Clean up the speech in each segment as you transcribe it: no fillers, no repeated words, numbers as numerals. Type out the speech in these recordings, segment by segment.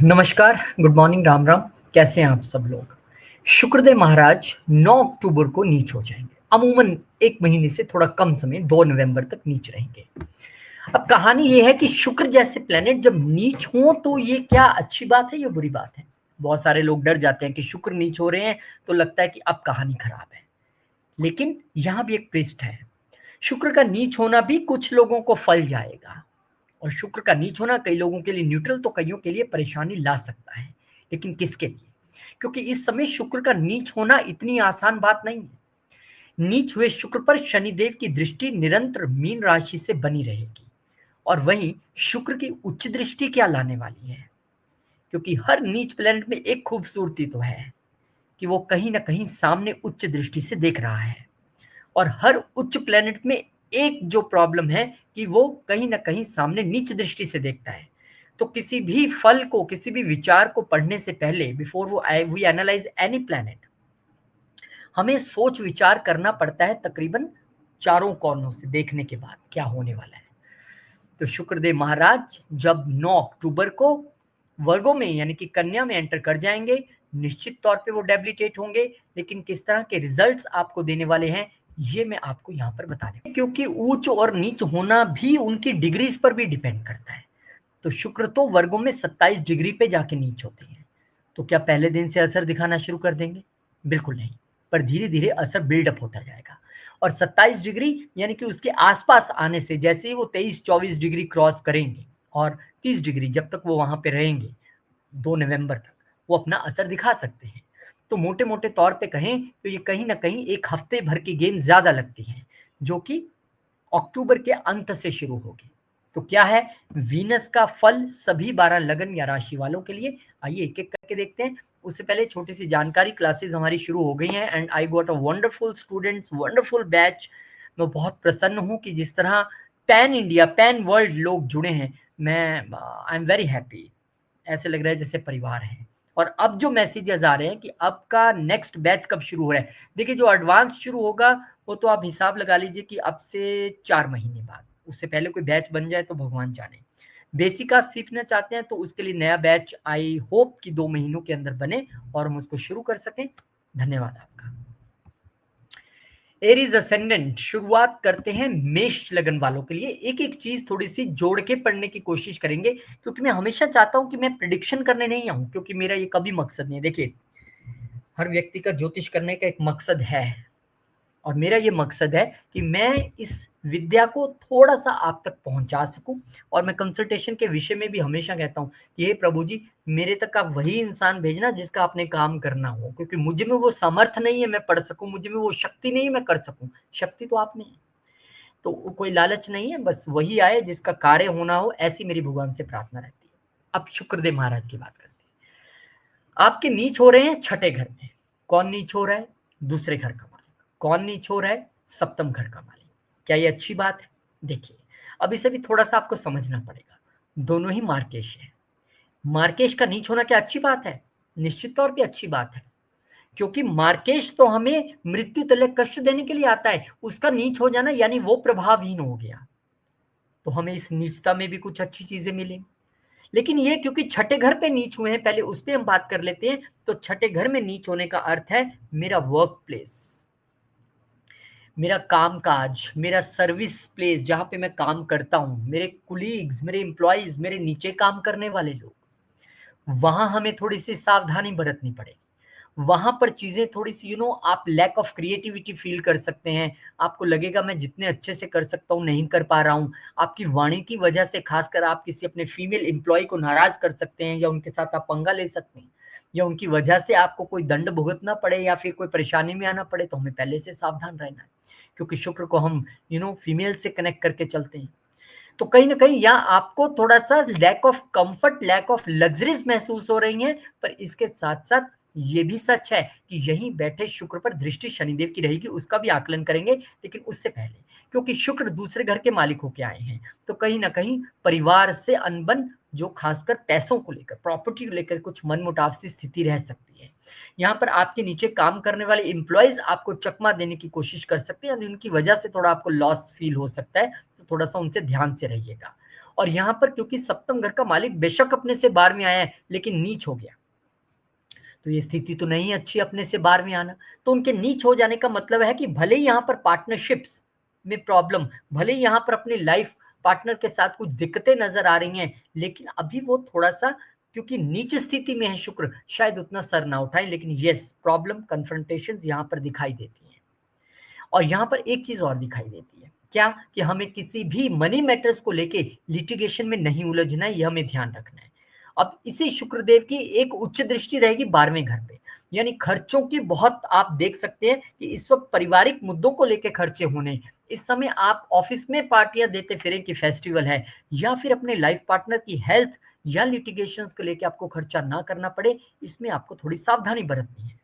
नमस्कार, good morning, Ram Ram. कैसे हैं आप सब लोग? शुक्रदेव महाराज 9 अक्टूबर को नीच हो जाएंगे। अमूमन 1 महीने से थोड़ा कम समय 2 नवंबर तक नीच रहेंगे। अब कहानी ये है कि शुक्र जैसे प्लेनेट जब नीच हो तो ये क्या अच्छी बात है या बुरी बात है? बहुत सारे लोग डर जाते हैं कि शुक्र नीच हो रहे हैं तो लगता है कि अब कहानी खराब है। लेकिन यहाँ भी एक ट्विस्ट है। शुक्र का नीच होना भी कुछ लोगों को फल जाएगा। और शुक्र का नीच होना कई लोगों के लिए न्यूट्रल तो कईयों के लिए परेशानी ला सकता है। लेकिन किसके लिए? क्योंकि इस समय शुक्र का नीच होना इतनी आसान बात नहीं है। नीच हुए शुक्र पर शनिदेव की दृष्टि निरंतर मीन राशि से बनी रहेगी। और वहीं शुक्र की उच्च दृष्टि क्या लाने वाली है? क्योंकि हर नीच प्लेनेट में एक खूबसूरती तो है कि वो कहीं ना कहीं सामने उच्च दृष्टि से देख रहा है। और हर उच्च प्लेनेट में एक जो प्रॉब्लम है कि वो कहीं ना कहीं सामने नीच दृष्टि से देखता है। तो किसी भी फल को, किसी भी विचार को पढ़ने से पहले, बिफोर वो वी एनालाइज एनी प्लेनेट, हमें सोच विचार करना पड़ता है तकरीबन चारों कोनों से देखने के बाद क्या होने वाला है। तो शुक्रदेव महाराज जब 9 अक्टूबर को वर्गों में यानी कि कन्या में एंटर कर जाएंगे, निश्चित तौर पे वो डेबिलिटेट होंगे। लेकिन किस तरह के रिजल्ट्स आपको देने वाले हैं ये मैं आपको यहाँ पर बता दूं, क्योंकि ऊंच और नीच होना भी उनकी डिग्रीज पर भी डिपेंड करता है। तो शुक्र तो वर्गों में 27 डिग्री पे जाके नीच होते हैं। तो क्या पहले दिन से असर दिखाना शुरू कर देंगे? बिल्कुल नहीं। पर धीरे धीरे असर बिल्डअप होता जाएगा। और 27 डिग्री यानी कि उसके आसपास आने से जैसे ही वो 23-24 डिग्री क्रॉस करेंगे और 30 डिग्री जब तक वो वहां पे रहेंगे 2 नवंबर तक, वो अपना असर दिखा सकते हैं। तो मोटे मोटे तौर पे कहें तो ये कहीं ना कहीं एक हफ्ते भर की गेम ज्यादा लगती है, जो कि अक्टूबर के अंत से शुरू होगी। तो क्या है वीनस का फल सभी 12 लगन या राशि वालों के लिए? आइए एक एक करके देखते हैं। उससे पहले छोटी सी जानकारी, क्लासेस हमारी शुरू हो गई हैं and I got a wonderful students, wonderful batch. मैं बहुत प्रसन्न हूं कि जिस तरह पैन इंडिया, पैन वर्ल्ड लोग जुड़े हैं। मैं आई एम वेरी हैप्पी। ऐसे लग रहा है जैसे परिवार है। और अब जो मैसेजेस आ रहे हैं कि अब का नेक्स्ट बैच कब शुरू हो रहा है, देखिए जो एडवांस शुरू होगा वो तो आप हिसाब लगा लीजिए कि अब से 4 महीने बाद, उससे पहले कोई बैच बन जाए तो भगवान जाने। बेसिक आप सीखना चाहते हैं तो उसके लिए नया बैच आई होप कि 2 महीनों के अंदर बने और हम उसको शुरू कर सकें। धन्यवाद आपका। एरीज असेंडेंट, शुरुआत करते हैं मेष लगन वालों के लिए। एक एक चीज थोड़ी सी जोड़ के पढ़ने की कोशिश करेंगे, क्योंकि मैं हमेशा चाहता हूं कि मैं प्रिडिक्शन करने नहीं आऊं, क्योंकि मेरा ये कभी मकसद नहीं है। देखिए हर व्यक्ति का ज्योतिष करने का एक मकसद है और मेरा ये मकसद है कि मैं इस विद्या को थोड़ा सा आप तक पहुंचा सकूं। और मैं कंसल्टेशन के विषय में भी हमेशा कहता हूं कि हे प्रभु जी, मेरे तक आप वही इंसान भेजना जिसका आपने काम करना हो, क्योंकि मुझ में वो समर्थ नहीं है मैं पढ़ सकूं, मुझ में वो शक्ति नहीं है मैं कर सकूं। शक्ति तो आप में है। तो कोई लालच नहीं है, बस वही आए जिसका कार्य होना हो, ऐसी मेरी भगवान से प्रार्थना रहती है। अब शुक्रदेव महाराज की बात करते हैं। आपके नीच हो रहे हैं छठे घर में। कौन नीच हो रहा है? दूसरे घर का मालिक। कौन नीच हो रहा है? सप्तम घर का मालिक। क्या ये अच्छी बात है? देखिए अब इसे भी थोड़ा सा आपको समझना पड़ेगा। दोनों ही मार्केश है। मार्केश का नीच होना क्या अच्छी बात है? निश्चित तौर पे अच्छी बात है। क्योंकि मार्केश तो हमें मृत्यु तले कष्ट देने के लिए आता है, उसका नीच हो जाना यानी वो प्रभावहीन हो गया। तो हमें इस नीचता में भी कुछ अच्छी चीजें मिलेंगी। लेकिन ये क्योंकि छठे घर पे नीच हुए हैं, पहले उस पर हम बात कर लेते हैं। तो छठे घर में नीच होने का अर्थ है मेरा वर्क प्लेस, मेरा काम काज, मेरा सर्विस प्लेस, जहां पे मैं काम करता हूं, मेरे कुलीग्स, मेरे एम्प्लॉयज, मेरे नीचे काम करने वाले लोग, वहां हमें थोड़ी सी सावधानी बरतनी पड़ेगी। वहां पर चीजें थोड़ी सी आप लैक ऑफ क्रिएटिविटी फील कर सकते हैं। आपको लगेगा मैं जितने अच्छे से कर सकता हूँ नहीं कर पा रहा हूँ। आपकी वाणी की वजह से खासकर आप किसी अपने फीमेल एम्प्लॉय को नाराज कर सकते हैं, या उनके साथ आप पंगा ले सकते हैं, या उनकी वजह से आपको कोई दंड भुगतना पड़े या फिर कोई परेशानी में आना पड़े। तो हमें पहले से सावधान रहना है, क्योंकि शुक्र को हम फीमेल से कनेक्ट करके चलते हैं। तो कहीं ना कहीं या आपको थोड़ा सा lack of comfort, lack of luxuries महसूस हो रही है। पर इसके साथ साथ ये भी सच है कि यहीं बैठे शुक्र पर दृष्टि शनिदेव की रहेगी, उसका भी आकलन करेंगे। लेकिन उससे पहले क्योंकि शुक्र दूसरे घर के मालिक होके आए हैं, तो कहीं ना कहीं परिवार से अनबन, जो खासकर पैसों को लेकर, प्रॉपर्टी को लेकर कुछ मनमुटाव सी स्थिति रह सकती है। यहाँ पर आपके नीचे काम करने वाले एम्प्लॉयज आपको चकमा देने की कोशिश कर सकते हैं, उनकी वजह से थोड़ा आपको लॉस फील हो सकता है। तो थोड़ा सा उनसे ध्यान से रहिएगा। और यहाँ पर क्योंकि सप्तम घर का मालिक बेशक अपने से 12वें आया है लेकिन नीच हो गया, तो ये स्थिति तो नहीं अच्छी अपने से 12वें आना। तो उनके नीच हो जाने का मतलब है कि भले ही यहाँ पर पार्टनरशिप्स में प्रॉब्लम, भले ही यहाँ पर अपनी लाइफ पार्टनर के साथ कुछ दिक्कतें नजर आ रही हैं, लेकिन अभी वो थोड़ा-सा क्योंकि नीच स्थिति में है शुक्र, शायद उतना सर ना उठाएँ, लेकिन येस प्रॉब्लम कन्फ्रंटेशंस यहाँ पर दिखाई देती हैं। और यहाँ पर एक चीज़ और दिखाई देती है, क्या? कि हमें किसी भी मनी मैटर्स को लेके लिटिगेशन में नहीं उलझना है, ये हमें ध्यान रखना है। अब इसी शुक्रदेव की एक उच्च दृष्टि रहेगी 12वें घर पे, यानी खर्चों की बहुत आप देख सकते हैं कि इस वक़्त पारिवारिक मुद्दों को लेके खर्चे होने, इस समय आप ऑफ़िस में पार्टियाँ देते फिरें कि फेस्टिवल है, या फिर अपने लाइफ़ पार्टनर की हेल्थ या लिटिगेशंस को लेके आपको खर्चा ना करना पड़े, इसमें आपको थोड़ी सावधानी बरतनी है।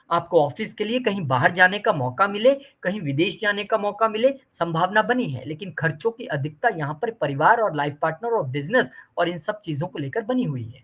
आपको ऑफिस के लिए कहीं बाहर जाने का मौका मिले, कहीं विदेश जाने का मौका मिले, संभावना बनी है, लेकिन खर्चों की अधिकता यहाँ पर परिवार और लाइफ पार्टनर और बिजनेस और इन सब चीजों को लेकर बनी हुई है।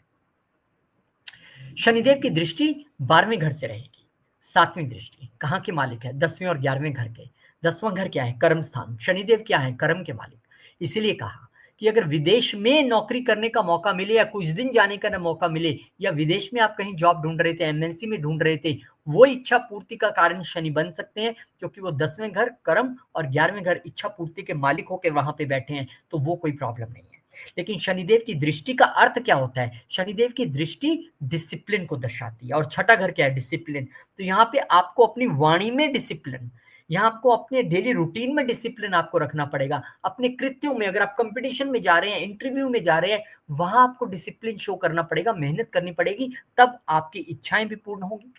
शनिदेव की दृष्टि 12वें घर से रहेगी। 7वीं दृष्टि कहाँ के मालिक है? 10वें और 11वें घर के। 10वां घर क्या है? कर्म स्थान। शनिदेव क्या है? कर्म के मालिक। इसीलिए कहा कि अगर विदेश में नौकरी करने का मौका मिले या कुछ दिन जाने का ना मौका मिले, या विदेश में आप कहीं जॉब ढूंढ रहे थे, एमएनसी में ढूंढ रहे थे, वो इच्छा पूर्ति का कारण शनि बन सकते हैं, क्योंकि वो 10वें घर कर्म और 11वें घर इच्छा पूर्ति के मालिक होकर वहां पे बैठे हैं, तो वो कोई प्रॉब्लम नहीं है। लेकिन शनिदेव की दृष्टि का अर्थ क्या होता है? शनिदेव की दृष्टि डिसिप्लिन को दर्शाती है, और छठा घर क्या है? डिसिप्लिन। तो यहाँ पे आपको अपनी वाणी में डिसिप्लिन, यहाँ आपको अपने डेली रूटीन में डिसिप्लिन आपको रखना पड़ेगा। अपने कृत्यों में, अगर आप कंपटीशन में जा रहे हैं, इंटरव्यू में जा रहे हैं, वहां आपको डिसिप्लिन शो करना पड़ेगा, मेहनत करनी पड़ेगी, तब आपकी इच्छाएं भी पूर्ण होंगी,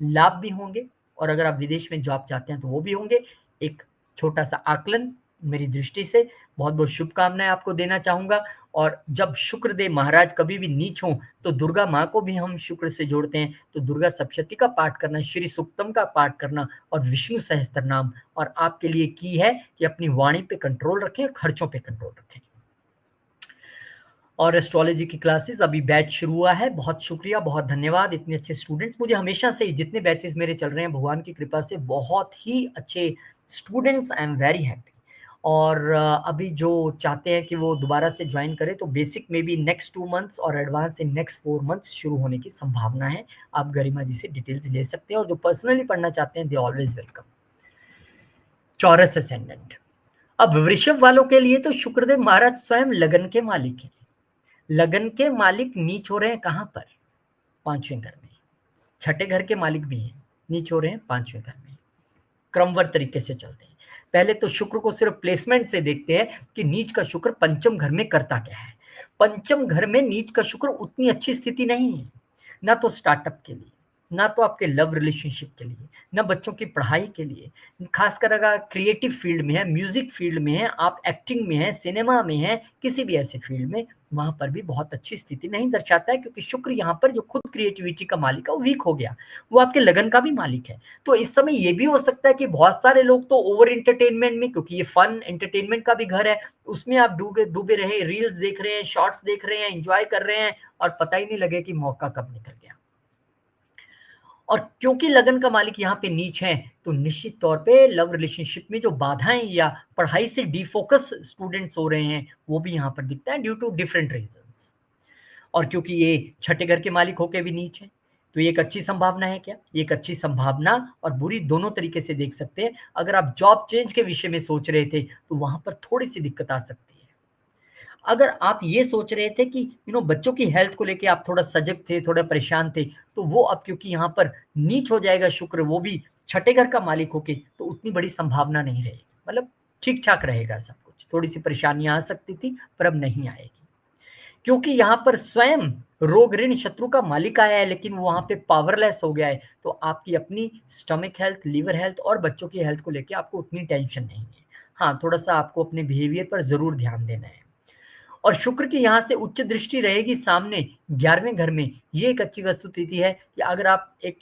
लाभ भी होंगे, और अगर आप विदेश में जॉब चाहते हैं तो वो भी होंगे। एक छोटा सा आकलन मेरी दृष्टि से, बहुत बहुत शुभकामनाएं आपको देना चाहूंगा। और जब शुक्रदेव महाराज कभी भी नीच हों तो दुर्गा माँ को भी हम शुक्र से जोड़ते हैं, तो दुर्गा सप्तशती का पाठ करना, श्री सूक्तम का पाठ करना और विष्णु सहस्त्र नाम, और आपके लिए की है कि अपनी वाणी पे कंट्रोल रखें, खर्चों पे कंट्रोल रखें। और एस्ट्रोलॉजी की क्लासेस अभी बैच शुरू हुआ है। बहुत शुक्रिया, बहुत धन्यवाद इतने अच्छे स्टूडेंट्स। मुझे हमेशा से ही जितने बैचेस मेरे चल रहे हैं, भगवान की कृपा से बहुत ही अच्छे students, I am very happy. और अभी जो चाहते हैं कि वो दोबारा से ज्वाइन करें, तो बेसिक में भी नेक्स्ट 2 मंथ्स और एडवांस इन नेक्स्ट 4 मंथ्स शुरू होने की संभावना है। आप गरिमा जी से डिटेल्स ले सकते हैं, और जो पर्सनली पढ़ना चाहते हैं दे ऑलवेज वेलकम। चौरस असेंडेंट, अब वृषभ वालों के लिए तो शुक्रदेव महाराज स्वयं लगन के मालिक हैं। लगन के मालिक नीच हो रहे हैं कहाँ पर? 5वें घर में। छठे घर के मालिक भी हैं, नीच हो रहे हैं 5वें घर में। क्रमवार तरीके से चलते हैं। पहले तो शुक्र को सिर्फ प्लेसमेंट से देखते हैं कि नीच का शुक्र पंचम घर में करता क्या है। पंचम घर में नीच का शुक्र उतनी अच्छी स्थिति नहीं है, ना तो स्टार्टअप के लिए, ना तो आपके लव रिलेशनशिप के लिए, ना बच्चों की पढ़ाई के लिए। खासकर अगर क्रिएटिव फील्ड में है, म्यूजिक फील्ड में है, आप एक्टिंग में है, सिनेमा में है, किसी भी ऐसे फील्ड में, वहां पर भी बहुत अच्छी स्थिति नहीं दर्शाता है, क्योंकि शुक्र यहाँ पर जो खुद क्रिएटिविटी का मालिक है वो वीक हो गया, वो आपके लगन का भी मालिक है। तो इस समय ये भी हो सकता है कि बहुत सारे लोग तो ओवर एंटरटेनमेंट में, क्योंकि ये फन एंटरटेनमेंट का भी घर है, उसमें आप डूबे डूबे रहे, रील्स देख रहे हैं, शॉर्ट्स देख रहे हैं, एंजॉय कर रहे हैं, और पता ही नहीं लगे कि मौका कब निकल गया। और क्योंकि लगन का मालिक यहाँ पे नीच है, तो निश्चित तौर पे लव रिलेशनशिप में जो बाधाएं या पढ़ाई से डिफोकस स्टूडेंट्स हो रहे हैं, वो भी यहाँ पर दिखता है ड्यू टू डिफरेंट रीजंस। और क्योंकि ये छठे घर के मालिक होके भी नीच है, तो ये एक अच्छी संभावना है क्या? ये एक अच्छी संभावना और बुरी दोनों तरीके से देख सकते हैं। अगर आप जॉब चेंज के विषय में सोच रहे थे, तो वहां पर थोड़ी सी दिक्कत आ सकती है। अगर आप ये सोच रहे थे कि बच्चों की हेल्थ को लेके आप थोड़ा सजग थे, थोड़ा परेशान थे, तो वो अब क्योंकि यहाँ पर नीच हो जाएगा शुक्र, वो भी छठे घर का मालिक होके, तो उतनी बड़ी संभावना नहीं रहेगी। मतलब ठीक ठाक रहेगा सब कुछ। थोड़ी सी परेशानियां आ सकती थी, पर अब नहीं आएगी, क्योंकि यहाँ पर स्वयं रोग ऋण शत्रु का मालिक आया है, लेकिन वो वहां पे पावरलेस हो गया है। तो आपकी अपनी स्टमक हेल्थ, लीवर हेल्थ और बच्चों की हेल्थ को लेके आपको उतनी टेंशन नहीं है। हाँ, थोड़ा सा आपको अपने बिहेवियर पर जरूर ध्यान देना है। और शुक्र की यहाँ से उच्च दृष्टि रहेगी सामने 11वें घर में। ये एक अच्छी वस्तुस्थिति है कि अगर आप एक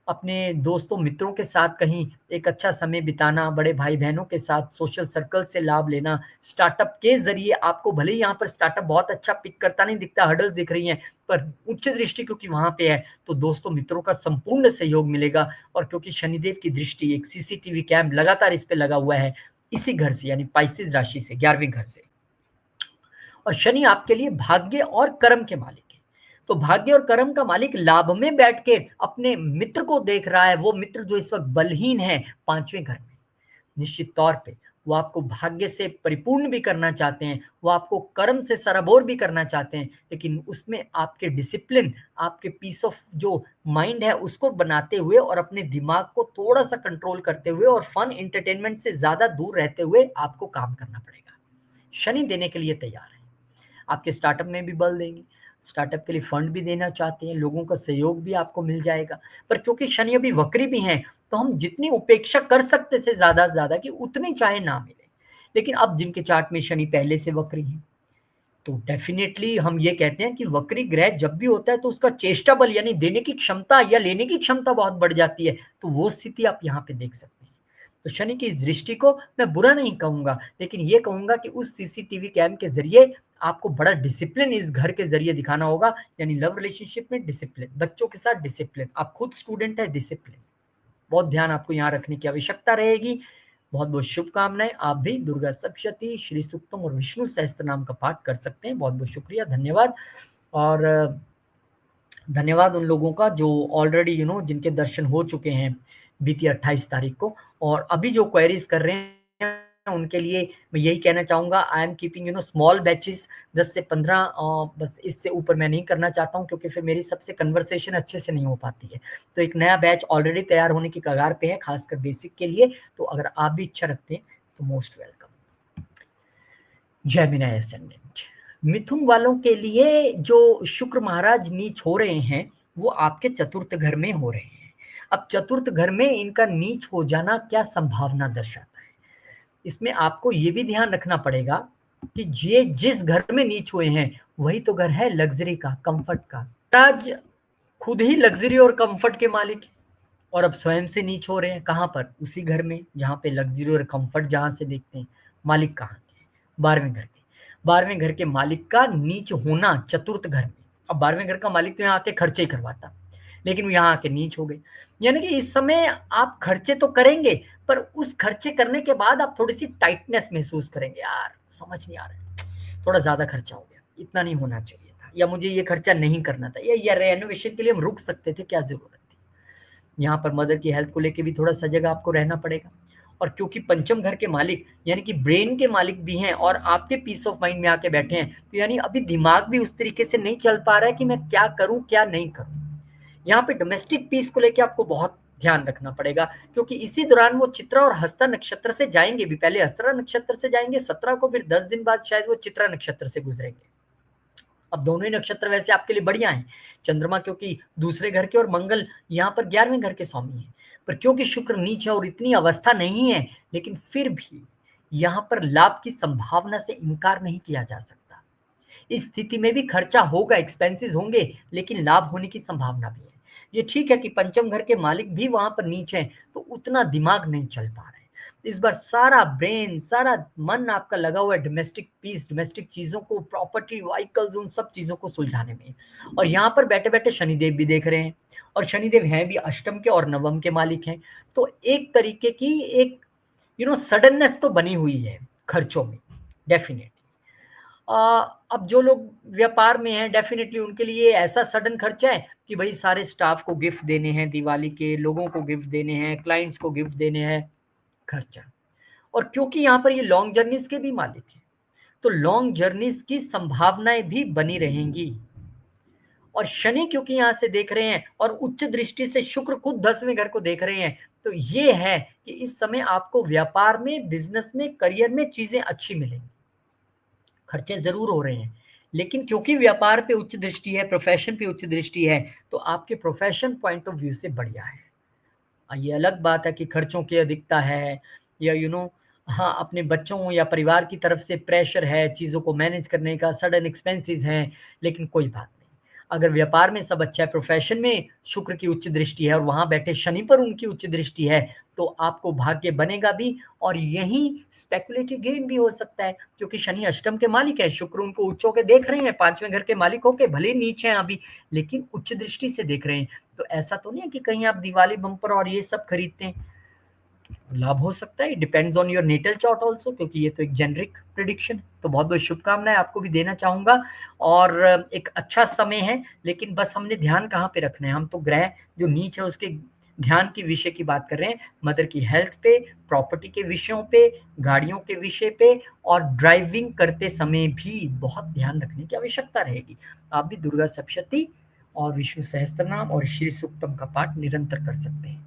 अपने दोस्तों मित्रों के साथ कहीं एक अच्छा समय बिताना, बड़े भाई बहनों के साथ सोशल सर्कल से लाभ लेना, स्टार्टअप के जरिए आपको, भले ही यहाँ पर स्टार्टअप बहुत अच्छा पिक करता नहीं दिखता, हर्डल्स दिख रही हैं, पर उच्च दृष्टि क्योंकि वहां पे है, तो दोस्तों मित्रों का संपूर्ण सहयोग मिलेगा। और क्योंकि शनिदेव की दृष्टि एक सीसीटीवी कैम लगातार इस पे लगा हुआ है, इसी घर से, यानी पाइसेस राशि से, 11वें घर से, और शनि आपके लिए भाग्य और कर्म के मालिक है। तो भाग्य और कर्म का मालिक लाभ में बैठ के अपने मित्र को देख रहा है, वो मित्र जो इस वक्त बलहीन है 5वें घर में। निश्चित तौर पे वो आपको भाग्य से परिपूर्ण भी करना चाहते हैं, वो आपको कर्म से सराबोर भी करना चाहते हैं, लेकिन उसमें आपके डिसिप्लिन, आपके पीस ऑफ जो माइंड है उसको बनाते हुए और अपने दिमाग को थोड़ा-सा कंट्रोल करते हुए और फन एंटरटेनमेंट से ज़्यादा दूर रहते हुए आपको काम करना पड़ेगा। शनि देने के लिए तैयार है। आपके स्टार्टअप में भी बल देंगे, स्टार्टअप के लिए फंड भी देना चाहते हैं, लोगों का सहयोग भी आपको मिल जाएगा। पर क्योंकि शनि अभी वक्री भी हैं, तो हम जितनी उपेक्षा कर सकते थे ज़्यादा से ज़्यादा कि उतनी चाहे ना मिले। लेकिन अब जिनके चार्ट में शनि पहले से वक्री है, तो डेफ़िनेटली हम ये कहते हैं कि वक्री ग्रह जब भी होता है तो उसका चेष्टा बल यानी देने की क्षमता या लेने की क्षमता बहुत बढ़ जाती है। तो वो स्थिति आप यहाँ पे देख सकते हैं। तो शनि की इस दृष्टि को मैं बुरा नहीं कहूँगा, लेकिन ये कहूँगा कि उस सीसीटीवी कैम के ज़रिए आपको बड़ा डिसिप्लिन इस घर के ज़रिए दिखाना होगा, यानी लव रिलेशनशिप में डिसिप्लिन, बच्चों के साथ डिसिप्लिन, आप खुद स्टूडेंट हैं डिसिप्लिन। बहुत ध्यान आपको यहाँ रखने की आवश्यकता रहेगी। बहुत-बहुत शुभकामनाएँ। आप भी दुर्गा सप्तशती, श्री सूक्तम और विष्णु सहस्त्रनाम का पाठ कर सकते हैं। बहुत-बहुत शुक्रिया, धन्यवाद। और धन्यवाद उन लोगों का जो ऑलरेडी जिनके दर्शन हो चुके हैं बीती 28 तारीख को, और अभी जो क्वेरीज कर रहे हैं उनके लिए मैं यही कहना चाहूँगा, I am keeping small batches 10 से 15, बस इससे ऊपर मैं नहीं करना चाहता हूँ क्योंकि फिर मेरी सबसे कन्वर्सेशन अच्छे से नहीं हो पाती है। तो एक नया बैच ऑलरेडी तैयार होने की कगार पे है, खासकर बेसिक के लिए, तो अगर आप भी इच्छा रखते हैं तो मोस्ट वेलकम। जेमिनी एसेंडेंट मिथुन वालों के लिए जो शुक्र महाराज नीच हो रहे हैं वो आपके चतुर्थ घर में हो रहे हैं। अब चतुर्थ घर में इनका नीच हो जाना क्या संभावना दर्शाता है, इसमें आपको ये भी ध्यान रखना पड़ेगा कि ये जिस घर में नीच हुए हैं वही तो घर है लग्जरी का, कंफर्ट का। राज खुद ही लग्जरी और कंफर्ट के मालिक है और अब स्वयं से नीच हो रहे हैं। कहाँ पर? उसी घर में जहाँ पे लग्जरी और कंफर्ट जहाँ से देखते हैं। मालिक कहाँ के? 12वें घर के। 12वें घर के मालिक का नीच होना चतुर्थ घर में। अब 12वें घर का मालिक तो यहाँ आके खर्चे ही करवाता, लेकिन वो यहाँ आके नीच हो गए। यानी कि इस समय आप खर्चे तो करेंगे, पर उस खर्चे करने के बाद आप थोड़ी-सी टाइटनेस महसूस करेंगे। यार समझ नहीं आ रहा है, थोड़ा ज़्यादा खर्चा हो गया, इतना नहीं होना चाहिए था, या मुझे ये खर्चा नहीं करना था, या रेनोवेशन के लिए हम रुक सकते थे, क्या ज़रूरत थी? यहाँ पर मदर की हेल्थ को लेके भी थोड़ा सजग आपको रहना पड़ेगा। और क्योंकि पंचम घर के मालिक यानी कि ब्रेन के मालिक भी हैं और आपके पीस ऑफ माइंड में आके बैठे हैं, तो यानी अभी दिमाग भी उस तरीके से नहीं चल पा रहा है कि मैं क्या करूँ, क्या नहीं करूँ। यहाँ पे डोमेस्टिक पीस को लेके आपको बहुत ध्यान रखना पड़ेगा, क्योंकि इसी दौरान वो चित्रा और हस्ता नक्षत्र से जाएँगे भी। पहले हस्ता नक्षत्र से जाएँगे 17 को, फिर 10 दिन बाद शायद वो चित्रा नक्षत्र से गुज़रेंगे। अब दोनों ही नक्षत्र वैसे आपके लिए बढ़िया हैं। चंद्रमा क्योंकि दूसरे घर के और मंगल यहाँ पर 11वें घर के स्वामी हैं। पर क्योंकि शुक्र नीच है और इतनी अवस्था नहीं है, लेकिन फिर भी यहाँ पर लाभ की संभावना से इनकार नहीं किया जा सकता। इस स्थिति में भी खर्चा होगा, एक्सपेंसेस होंगे, लेकिन लाभ होने की संभावना भी है। ये ठीक है कि पंचम घर के मालिक भी वहाँ पर नीच हैं, तो उतना दिमाग नहीं चल पा रहा है। इस बार सारा ब्रेन, सारा मन आपका लगा हुआ है डोमेस्टिक पीस, डोमेस्टिक चीज़ों को, प्रॉपर्टी, व्हीकल्स, उन सब चीज़ों को सुलझाने में। और यहाँ पर बैठे-बैठे शनिदेव भी देख रहे हैं, और शनिदेव हैं भी अष्टम के और नवम के मालिक हैं। तो एक तरीके की एक सडननेस तो बनी हुई है खर्चों में, डेफिनिटली। अ, अब जो लोग व्यापार में हैं डेफ़िनेटली उनके लिए ऐसा सडन खर्चा है कि भई सारे स्टाफ को गिफ्ट देने हैं दिवाली के, लोगों को गिफ्ट देने हैं, क्लाइंट्स को गिफ्ट देने हैं, खर्चा। और क्योंकि यहाँ पर ये लॉन्ग जर्नीज़ के भी मालिक हैं, तो लॉन्ग जर्नीज़ की संभावनाएँ भी बनी रहेंगी। और शनि क्योंकि यहाँ से देख रहे हैं और उच्च दृष्टि से शुक्र खुद 10वें घर को देख रहे हैं, तो ये है कि इस समय आपको व्यापार में, बिज़नेस में, करियर में चीज़ें अच्छी मिलेंगी। खर्चे ज़रूर हो रहे हैं, लेकिन क्योंकि व्यापार पे उच्च दृष्टि है, प्रोफ़ेशन पे उच्च दृष्टि है, तो आपके प्रोफ़ेशन पॉइंट ऑफ व्यू से बढ़िया है। ये अलग बात है कि खर्चों की अधिकता है, या हाँ, अपने बच्चों या परिवार की तरफ से प्रेशर है, चीज़ों को मैनेज करने का, सडन एक्सपेंसेस हैं, लेकिन कोई बात नहीं। अगर व्यापार में सब अच्छा है, प्रोफ़ेशन में शुक्र की उच्च दृष्टि है और वहाँ बैठे शनि पर उनकी उच्च दृष्टि है, तो आपको भाग्य बनेगा भी, और यहीं स्पेकुलेटिव गेन भी हो सकता है, क्योंकि शनि अष्टम के मालिक है, शुक्र उनको उच्च होके देख रहे हैं, 5वें घर के मालिक होके, भले ही नीच हैं अभी, लेकिन उच्च दृष्टि से देख रहे हैं। तो ऐसा तो नहीं है कि कहीं आप दिवाली बम्पर और ये सब खरीदते हैं। लाभ हो सकता है। Depends on your natal chart also, क्योंकि ये तो एक जेनरिक प्रिडिक्शन। तो बहुत बहुत शुभकामनाएं आपको भी देना चाहूंगा। और एक अच्छा समय है, लेकिन बस हमने ध्यान कहाँ पे रखना है, हम तो ग्रह जो नीच है उसके ध्यान के विषय की बात कर रहे हैं। मदर की हेल्थ पे, प्रॉपर्टी के विषयों पे, गाड़ियों के विषय पे, और ड्राइविंग करते समय भी बहुत ध्यान रखने की आवश्यकता रहेगी। आप भी दुर्गा सप्तशती और विष्णु सहस्त्रनाम और श्री सूक्तम का पाठ निरंतर कर सकते हैं।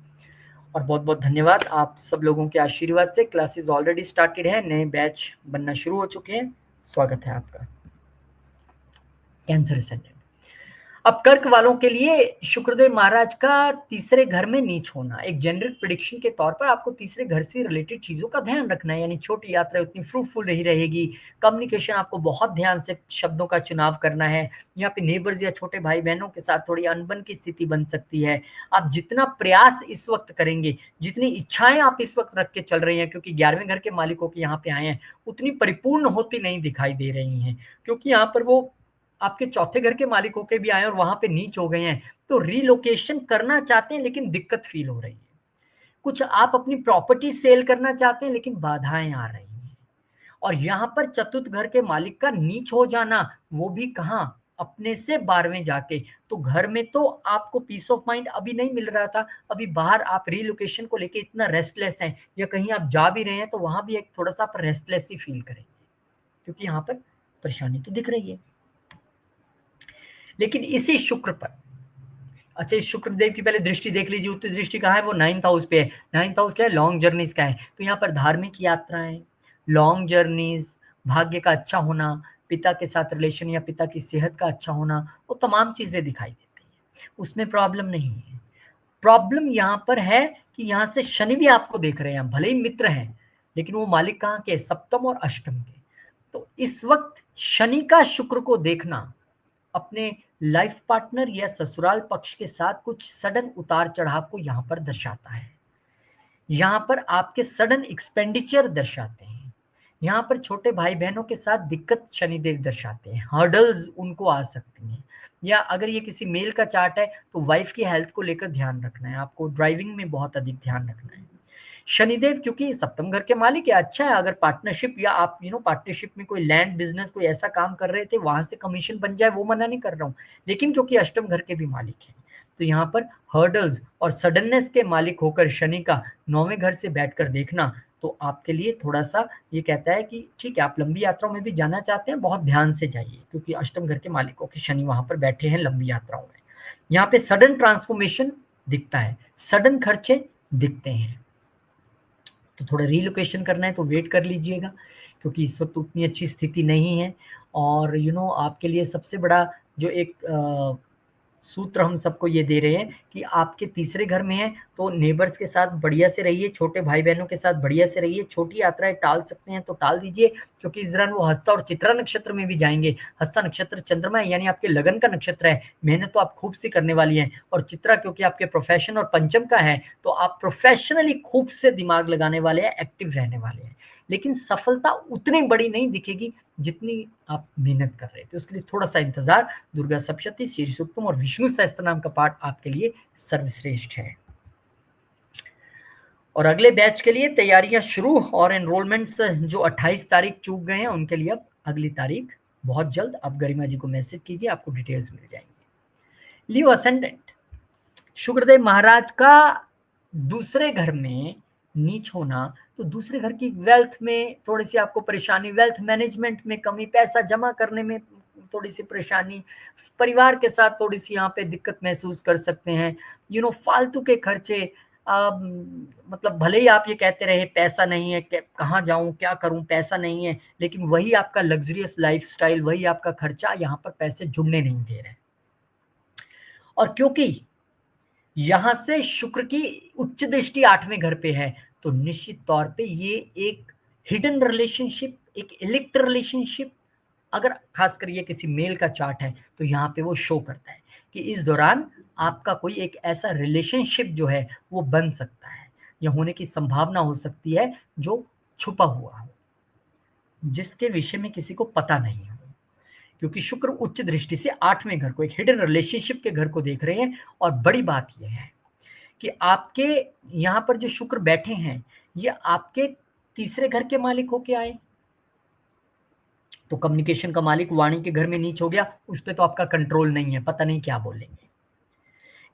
और बहुत बहुत धन्यवाद आप सब लोगों के आशीर्वाद से क्लासेस ऑलरेडी स्टार्टेड है, नए बैच बनना शुरू हो चुके हैं। स्वागत है आपका। Cancer ascendant. अब कर्क वालों के लिए शुक्रदेव महाराज का तीसरे घर में नीच होना एक जेनरिक प्रिडिक्शन के तौर पर आपको तीसरे घर से रिलेटेड चीजों का ध्यान रखना है। यानी छोटी यात्रा उतनी फ्रूटफुल नहीं रहेगी। कम्युनिकेशन आपको बहुत ध्यान से शब्दों का चुनाव करना है। यहाँ पे नेबर्स या छोटे भाई बहनों के साथ थोड़ी अनबन की स्थिति बन सकती है। आप जितना प्रयास इस वक्त करेंगे, जितनी इच्छाएं आप इस वक्त रख के चल रही हैं, क्योंकि 11वें घर के मालिकों के यहाँ पे आए हैं, उतनी परिपूर्ण होती नहीं दिखाई दे रही हैं। क्योंकि यहाँ पर वो आपके चौथे घर के मालिक होके भी आए और वहां पे नीच हो गए हैं। तो रिलोकेशन करना चाहते हैं लेकिन दिक्कत फील हो रही है। कुछ आप अपनी प्रॉपर्टी सेल करना चाहते हैं लेकिन बाधाएं आ रही हैं। और यहाँ पर चतुर्थ घर के मालिक का नीच हो जाना, वो भी कहाँ, अपने से 12वें जाके। तो घर में तो आपको पीस ऑफ माइंड अभी नहीं मिल रहा था। अभी बाहर आप रिलोकेशन को लेके इतना रेस्टलेस हैं, या कहीं आप जा भी रहे हैं तो वहां भी एक थोड़ा सा आप रेस्टलेस ही फील करेंगे, क्योंकि यहाँ पर परेशानी तो दिख रही है। लेकिन इसी शुक्र पर, अच्छा, इस शुक्रदेव की पहले दृष्टि देख लीजिए। उत्तर दृष्टि कहाँ है, वो 9th हाउस पे है। 9th हाउस क्या है, लॉन्ग जर्नीज का है। तो यहाँ पर धार्मिक यात्राएं, लॉन्ग जर्नीज, भाग्य का अच्छा होना, पिता के साथ रिलेशन या पिता की सेहत का अच्छा होना, वो तमाम चीजें दिखाई देती हैं। उसमें प्रॉब्लम नहीं है। प्रॉब्लम यहाँ पर है कि यहाँ से शनि भी आपको देख रहे हैं, भले ही मित्र हैं, लेकिन वो मालिक कहाँ के, सप्तम और अष्टम के। तो इस वक्त शनि का शुक्र को देखना अपने लाइफ पार्टनर या ससुराल पक्ष के साथ कुछ सडन उतार चढ़ाव को यहाँ पर दर्शाता है। यहाँ पर आपके सडन एक्सपेंडिचर दर्शाते हैं। यहाँ पर छोटे भाई बहनों के साथ दिक्कत शनिदेव दर्शाते हैं, हर्डल्स उनको आ सकती हैं। या अगर ये किसी मेल का चार्ट है तो वाइफ की हेल्थ को लेकर ध्यान रखना है, आपको ड्राइविंग में बहुत अधिक ध्यान रखना है। शनिदेव क्योंकि सप्तम घर के मालिक है, अच्छा है। अगर पार्टनरशिप या आप पार्टनरशिप में कोई लैंड बिजनेस कोई ऐसा काम कर रहे थे, वहां से कमीशन बन जाए, वो मना नहीं कर रहा हूँ। लेकिन क्योंकि अष्टम घर के भी मालिक हैं, तो यहाँ पर हर्डल्स और सडननेस के मालिक होकर शनि का 9वें घर से बैठकर देखना, तो आपके लिए थोड़ा सा ये कहता है कि ठीक है, आप लंबी यात्राओं में भी जाना चाहते हैं, बहुत ध्यान से जाइए, क्योंकि अष्टम घर के मालिकों के शनि वहां पर बैठे हैं लंबी यात्राओं में। यहाँ पे सडन ट्रांसफॉर्मेशन दिखता है, सडन खर्चे दिखते हैं। तो थोड़ा रिलोकेशन करना है तो वेट कर लीजिएगा, क्योंकि इस वक्त उतनी अच्छी स्थिति नहीं है। और आपके लिए सबसे बड़ा जो एक सूत्र हम सबको ये दे रहे हैं कि आपके तीसरे घर में है, तो नेबर्स के साथ बढ़िया से रहिए, छोटे भाई बहनों के साथ बढ़िया से रहिए। छोटी यात्राएं टाल सकते हैं तो टाल दीजिए, क्योंकि इस दौरान वो हस्ता और चित्रा नक्षत्र में भी जाएंगे। हस्ता नक्षत्र चंद्रमा है, यानी आपके लगन का नक्षत्र है, मेहनत तो आप खूब सी करने वाली हैं। और चित्रा क्योंकि आपके प्रोफेशन और पंचम का है, तो आप प्रोफेशनली खूब से दिमाग लगाने वाले हैं, एक्टिव रहने वाले हैं। लेकिन सफलता उतनी बड़ी नहीं दिखेगी जितनी आप मेहनत कर रहे थे। तो उसके लिए थोड़ा सा इंतजार। दुर्गा सप्तशती, श्री सूक्तम और विष्णु सहस्त्रनाम का पाठ आपके लिए सर्वश्रेष्ठ है। और अगले बैच के लिए तैयारियां शुरू, और एनरोलमेंट्स जो 28 तारीख चूक गए हैं उनके लिए अब अगली तारीख बहुत जल्द। आप गरिमा जी को मैसेज कीजिए, आपको डिटेल्स मिल जाएंगे। लियो असेंडेंट, शुक्रदेव महाराज का दूसरे घर में नीच होना, तो दूसरे घर की वेल्थ में थोड़ी सी आपको परेशानी, वेल्थ मैनेजमेंट में कमी, पैसा जमा करने में थोड़ी सी परेशानी, परिवार के साथ थोड़ी सी यहाँ पे दिक्कत महसूस कर सकते हैं। फालतू के खर्चे, मतलब भले ही आप ये कहते रहे पैसा नहीं है, कहाँ जाऊं, क्या करूं, पैसा नहीं है, लेकिन वही आपका लग्जरियस लाइफस्टाइल, वही आपका खर्चा यहाँ पर पैसे जुड़ने नहीं दे रहे। और क्योंकि यहां से शुक्र की उच्च दृष्टि 8वें घर पे है, तो निश्चित तौर पे ये एक हिडन रिलेशनशिप, एक इलेक्ट रिलेशनशिप, अगर खासकर ये किसी मेल का चार्ट है तो यहाँ पे वो शो करता है कि इस दौरान आपका कोई एक ऐसा रिलेशनशिप जो है वो बन सकता है, या होने की संभावना हो सकती है, जो छुपा हुआ हो, जिसके विषय में किसी को पता नहीं हो। क्योंकि शुक्र उच्च दृष्टि से 8वें घर को, एक हिडन रिलेशनशिप के घर को देख रहे हैं। और बड़ी बात यह है कि आपके यहाँ पर जो शुक्र बैठे हैं ये आपके तीसरे घर के मालिक होके आए। तो कम्युनिकेशन का मालिक वाणी के घर में नीच हो गया, उस पे तो आपका कंट्रोल नहीं है, पता नहीं क्या बोलेंगे।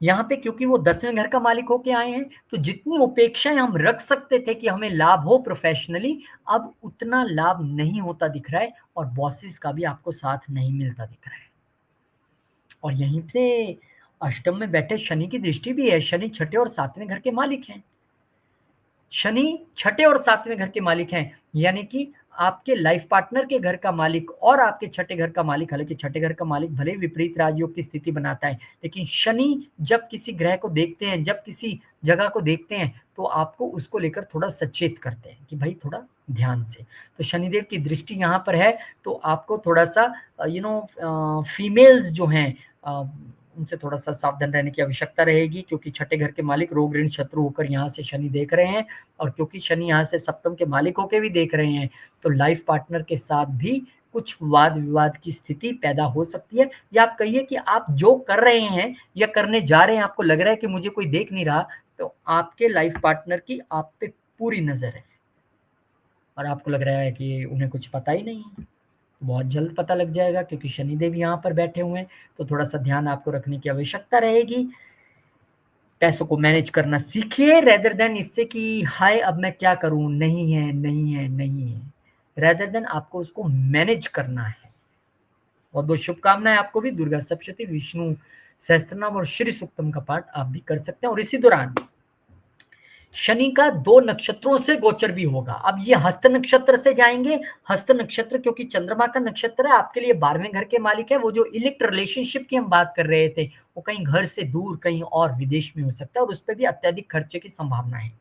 यहाँ पे क्योंकि वो 10वें घर का मालिक होके आए हैं, तो जितनी अपेक्षाएं हम रख सकते थे कि हमें लाभ हो प्रोफेशनली, अब उतना लाभ नहीं होता दिख रहा है और बॉसेस का भी आपको साथ नहीं मिलता दिख रहा है। और यहीं से अष्टम में बैठे शनि की दृष्टि भी है। शनि छठे और सातवें घर के मालिक हैं। शनि छठे और सातवें घर के मालिक हैं, यानी कि आपके लाइफ पार्टनर के घर का मालिक और आपके छठे घर का मालिक। हालांकि छठे घर का मालिक भले विपरीत राजयोग की स्थिति बनाता है, लेकिन शनि जब किसी ग्रह को देखते हैं, जब किसी जगह को देखते हैं, तो आपको उसको लेकर थोड़ा सचेत करते हैं कि भाई थोड़ा ध्यान से। तो शनिदेव की दृष्टि यहाँ पर है, तो आपको थोड़ा सा फीमेल्स जो हैं उनसे थोड़ा सा सावधान रहने की आवश्यकता रहेगी, क्योंकि छठे घर के मालिक रोग ऋण शत्रु होकर यहाँ से शनि देख रहे हैं। और क्योंकि शनि यहाँ से सप्तम के मालिक होकर भी देख रहे हैं, तो लाइफ पार्टनर के साथ भी कुछ वाद विवाद की स्थिति पैदा हो सकती है। या आप कहिए कि आप जो कर रहे हैं या करने जा रहे हैं, आपको लग रहा है कि मुझे कोई देख नहीं रहा, तो आपके लाइफ पार्टनर की आप पे पूरी नजर है और आपको लग रहा है कि उन्हें कुछ पता ही नहीं है। बहुत जल्द पता लग जाएगा, क्योंकि शनिदेव यहाँ पर बैठे हुए हैं। तो थोड़ा सा ध्यान आपको रखने की आवश्यकता रहेगी। पैसों को मैनेज करना सीखिए, रेदर देन इससे कि हाय अब मैं क्या करूं, नहीं है नहीं है नहीं है, रेदर देन आपको उसको मैनेज करना है। बहुत बहुत शुभकामनाएं आपको भी। दुर्गा सप्तशती, विष्णु सहस्त्रनाम और श्री सूक्तम का पाठ आप भी कर सकते हैं। और इसी दौरान शनि का 2 नक्षत्रों से गोचर भी होगा। अब ये हस्त नक्षत्र से जाएंगे। हस्त नक्षत्र क्योंकि चंद्रमा का नक्षत्र है, आपके लिए 12वें घर के मालिक है। वो जो इलेक्ट रिलेशनशिप की हम बात कर रहे थे, वो कहीं घर से दूर, कहीं और विदेश में हो सकता है, और उस पर भी अत्यधिक खर्चे की संभावना है।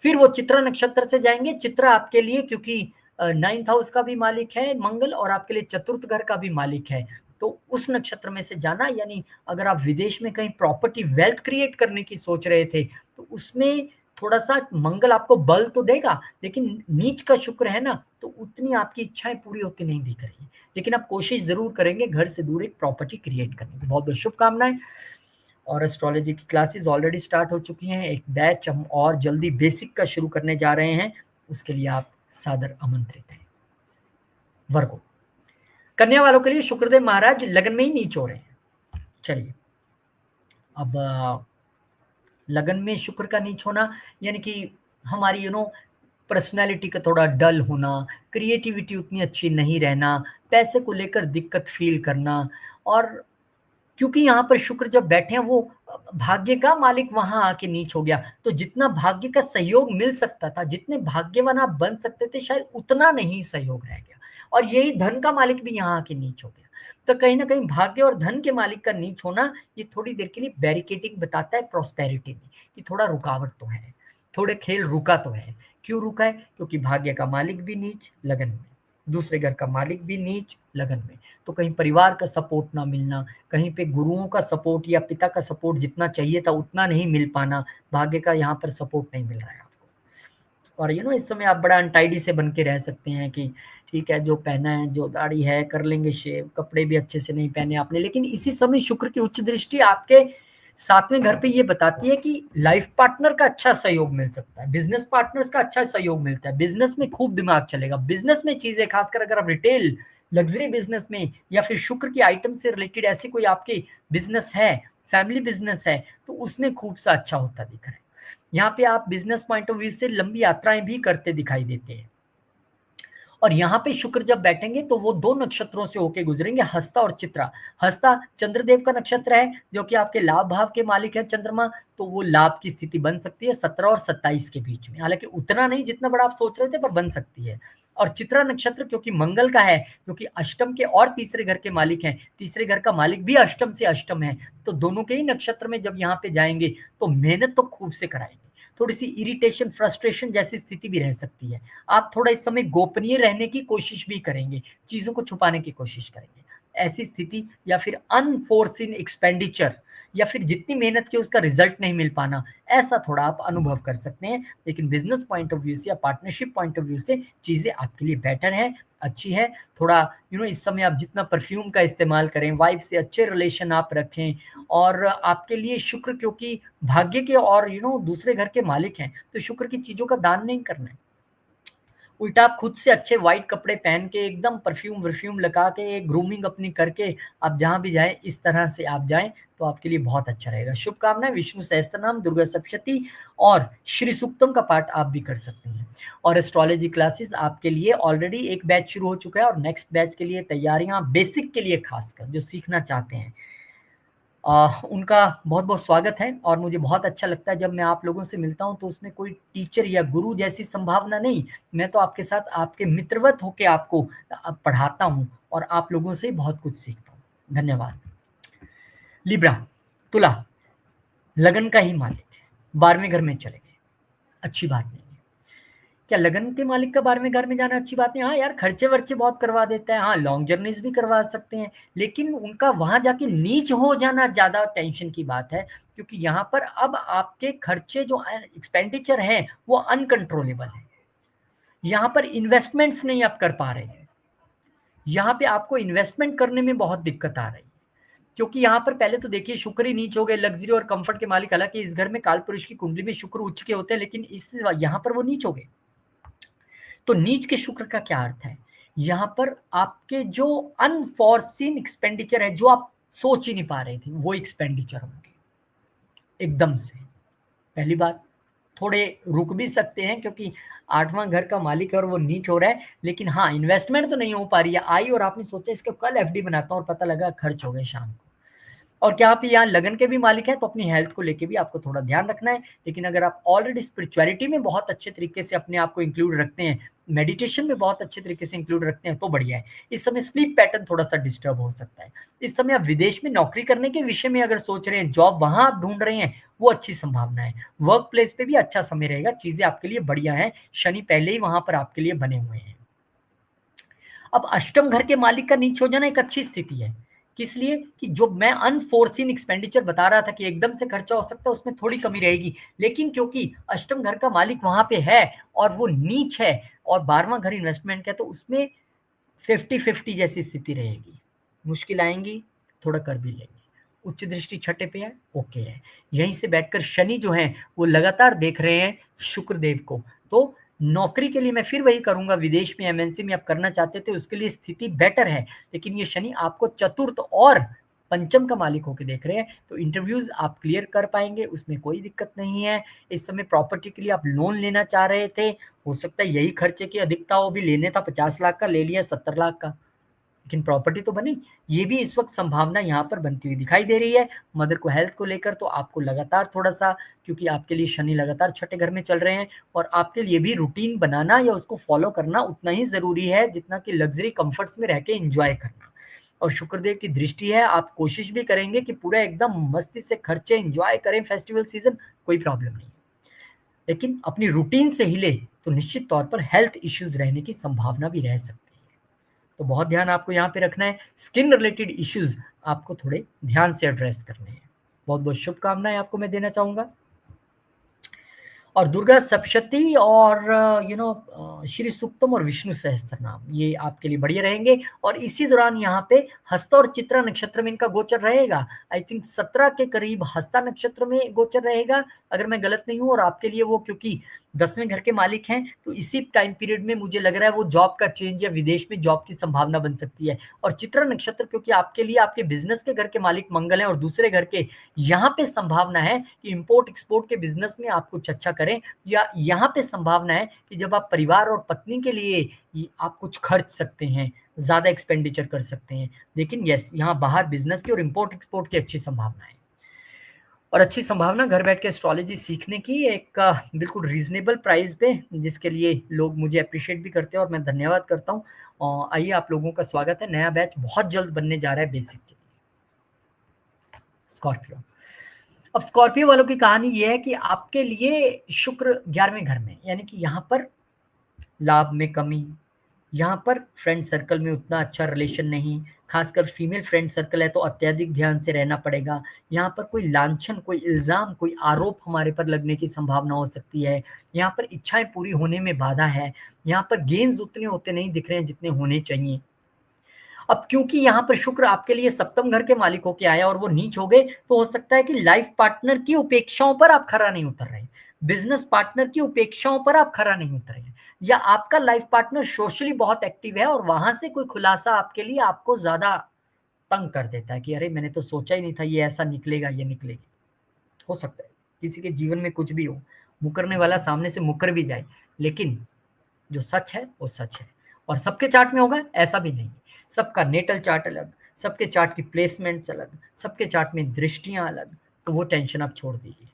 फिर वो चित्रा नक्षत्र से जाएंगे। चित्रा आपके लिए क्योंकि 9th हाउस का भी मालिक है मंगल, और आपके लिए चतुर्थ घर का भी मालिक है, तो उस नक्षत्र में से जाना, यानी अगर आप विदेश में कहीं प्रॉपर्टी वेल्थ क्रिएट करने की सोच रहे थे, तो उसमें थोड़ा सा मंगल आपको बल तो देगा, लेकिन नीच का शुक्र है ना, तो उतनी आपकी इच्छाएं पूरी होती नहीं दिख रही। लेकिन आप कोशिश जरूर करेंगे घर से दूर एक प्रॉपर्टी क्रिएट करने की। बहुत बहुत शुभकामनाएं। और एस्ट्रोलॉजी की क्लासेस ऑलरेडी स्टार्ट हो चुकी हैं। एक बैच हम और जल्दी बेसिक का शुरू करने जा रहे हैं, उसके लिए आप सादर आमंत्रित हैं। वर्गो, कन्या वालों के लिए शुक्रदेव महाराज लगन में ही नीच हो रहे हैं। चलिए, अब लगन में शुक्र का नीच होना यानी कि हमारी पर्सनैलिटी का थोड़ा डल होना, क्रिएटिविटी उतनी अच्छी नहीं रहना, पैसे को लेकर दिक्कत फील करना। और क्योंकि यहाँ पर शुक्र जब बैठे हैं, वो भाग्य का मालिक वहां आके नीच हो गया, तो जितना भाग्य का सहयोग मिल सकता था, जितने भाग्यवान आप बन सकते थे, शायद उतना नहीं सहयोग रह गया। और यही धन का मालिक भी यहाँ आके नीच हो गया। तो कहीं ना कहीं भाग्य और धन के मालिक का नीच होना, ये थोड़ी देर के लिए बैरिकेडिंग बताता है प्रॉस्पेरिटी में, कि थोड़ा रुकावट तो है, थोड़े खेल रुका तो है। क्यों रुका है? क्योंकि भाग्य का मालिक भी नीच लगन में, दूसरे घर का मालिक भी नीच लगन में। तो कहीं परिवार का सपोर्ट ना मिलना, कहीं पे गुरुओं का सपोर्ट या पिता का सपोर्ट जितना चाहिए था उतना नहीं मिल पाना, भाग्य का यहाँ पर सपोर्ट नहीं मिल रहा है आपको। और इस समय आप बड़ा अनटाइडी से बन के रह सकते हैं कि ठीक है, जो पहना है, जो दाढ़ी है कर लेंगे शेव, कपड़े भी अच्छे से नहीं पहने आपने। लेकिन इसी समय शुक्र की उच्च दृष्टि आपके 7वें घर पे ये बताती है कि लाइफ पार्टनर का अच्छा सहयोग मिल सकता है, बिजनेस पार्टनर्स का अच्छा सहयोग मिलता है, बिजनेस में खूब दिमाग चलेगा। बिजनेस में चीजें, खासकर अगर आप रिटेल लग्जरी बिजनेस में या फिर शुक्र की आइटम से रिलेटेड ऐसी कोई आपकी बिजनेस है, फैमिली बिजनेस है, तो उसमें खूब सा अच्छा होता दिख रहा है। यहाँ पे आप बिजनेस पॉइंट ऑफ व्यू से लंबी यात्राएं भी करते दिखाई देते हैं। और यहाँ पे शुक्र जब बैठेंगे तो वो 2 नक्षत्रों से होके गुजरेंगे, हस्ता और चित्रा। हस्ता चंद्रदेव का नक्षत्र है, जो कि आपके लाभ भाव के मालिक है चंद्रमा, तो वो लाभ की स्थिति बन सकती है 17 और 27 के बीच में। हालांकि उतना नहीं जितना बड़ा आप सोच रहे थे, पर बन सकती है। और चित्रा नक्षत्र क्योंकि मंगल का है, क्योंकि अष्टम के और तीसरे घर के मालिक हैं, तीसरे घर का मालिक भी अष्टम से अष्टम है, तो दोनों के ही नक्षत्र में जब यहाँ पे जाएंगे तो मेहनत तो खूब से कराएंगे। थोड़ी सी इरिटेशन, फ्रस्ट्रेशन जैसी स्थिति भी रह सकती है। आप थोड़ा इस समय गोपनीय रहने की कोशिश भी करेंगे, चीजों को छुपाने की कोशिश करेंगे। ऐसी स्थिति या फिर अनफोर्सिन एक्सपेंडिचर या फिर जितनी मेहनत की उसका रिजल्ट नहीं मिल पाना, ऐसा थोड़ा आप अनुभव कर सकते हैं। लेकिन बिजनेस पॉइंट ऑफ व्यू से या पार्टनरशिप पॉइंट ऑफ व्यू से चीज़ें आपके लिए बेटर है, अच्छी है। थोड़ा इस समय आप जितना परफ्यूम का इस्तेमाल करें, वाइफ से अच्छे रिलेशन आप रखें, और आपके लिए शुक्र, क्योंकि भाग्य के और दूसरे घर के मालिक हैं, तो शुक्र की चीज़ों का दान नहीं करना है। उल्टा आप खुद से अच्छे व्हाइट कपड़े पहन के एकदम परफ्यूम वर्फ्यूम लगा के ग्रूमिंग अपनी करके आप जहाँ भी जाएं, इस तरह से आप जाएं तो आपके लिए बहुत अच्छा रहेगा। शुभकामनाएं। विष्णु सहस्त्रनाम, दुर्गा सप्तशती और श्री सूक्तम का पाठ आप भी कर सकते हैं। और एस्ट्रोलॉजी क्लासेस आपके लिए ऑलरेडी एक बैच शुरू हो चुका है, और नेक्स्ट बैच के लिए तैयारियां, बेसिक के लिए खासकर जो सीखना चाहते हैं उनका बहुत बहुत स्वागत है। और मुझे बहुत अच्छा लगता है जब मैं आप लोगों से मिलता हूं, तो उसमें कोई टीचर या गुरु जैसी संभावना नहीं, मैं तो आपके साथ आपके मित्रवत होके आपको पढ़ाता हूं और आप लोगों से बहुत कुछ सीखता हूं। धन्यवाद। लिब्रा, तुला, लगन का ही मालिक है, 12वें घर में चले गए, अच्छी बात नहीं है। क्या लगन के मालिक का 12वें घर में जाना अच्छी बात नहीं? हाँ यार, खर्चे वर्चे बहुत करवा देता है, हाँ लॉन्ग जर्नीज भी करवा सकते हैं, लेकिन उनका वहां जाके नीच हो जाना ज्यादा टेंशन की बात है, क्योंकि यहाँ पर अब आपके खर्चे जो एक्सपेंडिचर हैं वो अनकंट्रोलेबल है। यहाँ पर इन्वेस्टमेंट्स नहीं आप कर पा रहे हैं, यहाँ पे आपको इन्वेस्टमेंट करने में बहुत दिक्कत आ रही है, क्योंकि यहाँ पर पहले तो देखिए शुक्र ही नीच हो गए, लग्जरी और कंफर्ट के मालिक। हालांकि इस घर में काल पुरुष की कुंडली में शुक्र उच्च के होते हैं, लेकिन इस यहाँ पर वो नीच हो गए। तो नीच के शुक्र का क्या अर्थ है? यहाँ पर आपके जो अनफॉर्सिन एक्सपेंडिचर है, जो आप सोच ही नहीं पा रहे थे, वो एक्सपेंडिचर होंगे एकदम से। पहली बात, थोड़े रुक भी सकते हैं क्योंकि 8वां घर का मालिक है और वो नीच हो रहा है, लेकिन हाँ इन्वेस्टमेंट तो नहीं हो पा रही है। आई और आपने सोचा इसका कल एफडी बनाता हूँ और पता लगा खर्च हो गए शाम को। और क्या आप यहाँ लगन के भी मालिक हैं, तो अपनी हेल्थ को लेके भी आपको थोड़ा ध्यान रखना है। लेकिन अगर आप ऑलरेडी स्पिरिचुअलिटी में बहुत अच्छे तरीके से अपने आप को इंक्लूड रखते हैं, मेडिटेशन में बहुत अच्छे तरीके से इंक्लूड रखते हैं, तो बढ़िया है। इस समय स्लीप पैटर्न थोड़ा सा डिस्टर्ब हो सकता है। इस समय आप विदेश में नौकरी करने के विषय में अगर सोच रहे हैं, जॉब वहां आप ढूंढ रहे हैं, वो अच्छी संभावना है। वर्क प्लेस पे भी अच्छा समय रहेगा, चीजें आपके लिए बढ़िया है। शनि पहले ही वहां पर आपके लिए बने हुए हैं। अब अष्टम घर के मालिक का नीच हो जाना एक अच्छी स्थिति है। किस लिए? कि जो मैं अनफोर्सिन एक्सपेंडिचर बता रहा था कि एकदम से खर्चा हो सकता है, उसमें थोड़ी कमी रहेगी, लेकिन क्योंकि अष्टम घर का मालिक वहां पे है और वो नीच है और 12वां घर इन्वेस्टमेंट का, तो उसमें 50-50 जैसी स्थिति रहेगी। मुश्किल आएंगी, थोड़ा कर भी लेंगे। उच्च दृष्टि छठे पे है, ओके है। यहीं से बैठकर शनि जो है वो लगातार देख रहे हैं शुक्रदेव को। तो नौकरी के लिए मैं फिर वही करूंगा, विदेश में एमएनसी में आप करना चाहते थे उसके लिए स्थिति बेटर है, लेकिन ये शनि आपको चतुर्थ और पंचम का मालिक होकर देख रहे हैं, तो इंटरव्यूज आप क्लियर कर पाएंगे, उसमें कोई दिक्कत नहीं है। इस समय प्रॉपर्टी के लिए आप लोन लेना चाह रहे थे, हो सकता है यही खर्चे की अधिकता हो, भी लेने था 50 लाख का, ले लिया 70 लाख का, लेकिन प्रॉपर्टी तो बनी। ये भी इस वक्त संभावना यहाँ पर बनती हुई दिखाई दे रही है। मदर को हेल्थ को लेकर तो आपको लगातार थोड़ा सा, क्योंकि आपके लिए शनि लगातार छठे घर में चल रहे हैं, और आपके लिए भी रूटीन बनाना या उसको फॉलो करना उतना ही जरूरी है जितना कि लग्जरी कंफर्ट्स में रह के एंजॉय करना। और शुक्रदेव की दृष्टि है, आप कोशिश भी करेंगे कि पूरा एकदम मस्ती से खर्चे एंजॉय करें फेस्टिवल सीजन, कोई प्रॉब्लम नहीं, लेकिन अपनी रूटीन से हिले तो निश्चित तौर पर हेल्थ इश्यूज रहने की संभावना भी रह सकती है। तो बहुत ध्यान आपको यहाँ पे रखना है। स्किन रिलेटेड इश्यूज आपको थोड़े ध्यान से एड्रेस करने हैं। बहुत बहुत शुभकामनाएं आपको मैं देना चाहूंगा। और दुर्गा सप्तशती और श्री सूक्तम और विष्णु सहस्त्रनाम ये आपके लिए बढ़िया रहेंगे। और इसी दौरान यहाँ पे हस्ता और चित्रा नक्षत्र में इनका गोचर रहेगा। आई थिंक 17 के करीब हस्ता नक्षत्र में गोचर रहेगा, अगर मैं गलत नहीं हूँ। और आपके लिए वो, क्योंकि 10वें घर के मालिक हैं, तो इसी टाइम पीरियड में मुझे लग रहा है वो जॉब का चेंज या विदेश में जॉब की संभावना बन सकती है। और चित्रा नक्षत्र क्योंकि आपके लिए आपके बिजनेस के घर के मालिक मंगल हैं और दूसरे घर के, यहाँ पे संभावना है कि इंपोर्ट एक्सपोर्ट के बिजनेस में आप कुछ अच्छा करें, या यहाँ पे संभावना है कि जब आप परिवार और पत्नी के लिए आप कुछ खर्च सकते हैं, ज्यादा एक्सपेंडिचर कर सकते हैं। लेकिन यस, यहाँ बाहर बिजनेस की और इंपोर्ट एक्सपोर्ट की अच्छी संभावना है। और अच्छी संभावना घर बैठ के एस्ट्रोलॉजी सीखने की एक बिल्कुल रीजनेबल प्राइस पे, जिसके लिए लोग मुझे अप्रिशिएट भी करते हैं और मैं धन्यवाद करता हूँ। और आइए, आप लोगों का स्वागत है। नया बैच बहुत जल्द बनने जा रहा है बेसिक के लिए। स्कॉर्पियो, अब स्कॉर्पियो वालों की कहानी यह है कि आपके लिए शुक्र 11वें घर में, यानी कि यहाँ पर लाभ में कमी, यहाँ पर फ्रेंड सर्कल में उतना अच्छा रिलेशन नहीं, खासकर फीमेल फ्रेंड सर्कल है तो अत्यधिक ध्यान से रहना पड़ेगा। यहाँ पर कोई लांछन, कोई इल्ज़ाम, कोई आरोप हमारे पर लगने की संभावना हो सकती है। यहाँ पर इच्छाएँ पूरी होने में बाधा है। यहाँ पर गेन्स उतने होते नहीं दिख रहे हैं जितने होने चाहिए। अब क्योंकि यहाँ पर शुक्र आपके लिए सप्तम घर के मालिक होके आया और वो नीच हो गए, तो हो सकता है कि लाइफ पार्टनर की उपेक्षाओं पर आप खरा नहीं उतर रहे हैं, बिजनेस पार्टनर की उपेक्षाओं पर आप खरा नहीं उतर रहे हैं, या आपका लाइफ पार्टनर सोशली बहुत एक्टिव है और वहां से कोई खुलासा आपके लिए आपको ज्यादा तंग कर देता है कि अरे मैंने तो सोचा ही नहीं था ये ऐसा निकलेगा, ये निकलेगी। हो सकता है किसी के जीवन में कुछ भी हो, मुकरने वाला सामने से मुकर भी जाए, लेकिन जो सच है वो सच है। और सबके चार्ट में होगा ऐसा भी नहीं, सबका नेटल चार्ट अलग, सबके चार्ट की प्लेसमेंट्स अलग, सबके चार्ट में दृष्टियां अलग, तो वो टेंशन आप छोड़ दीजिए।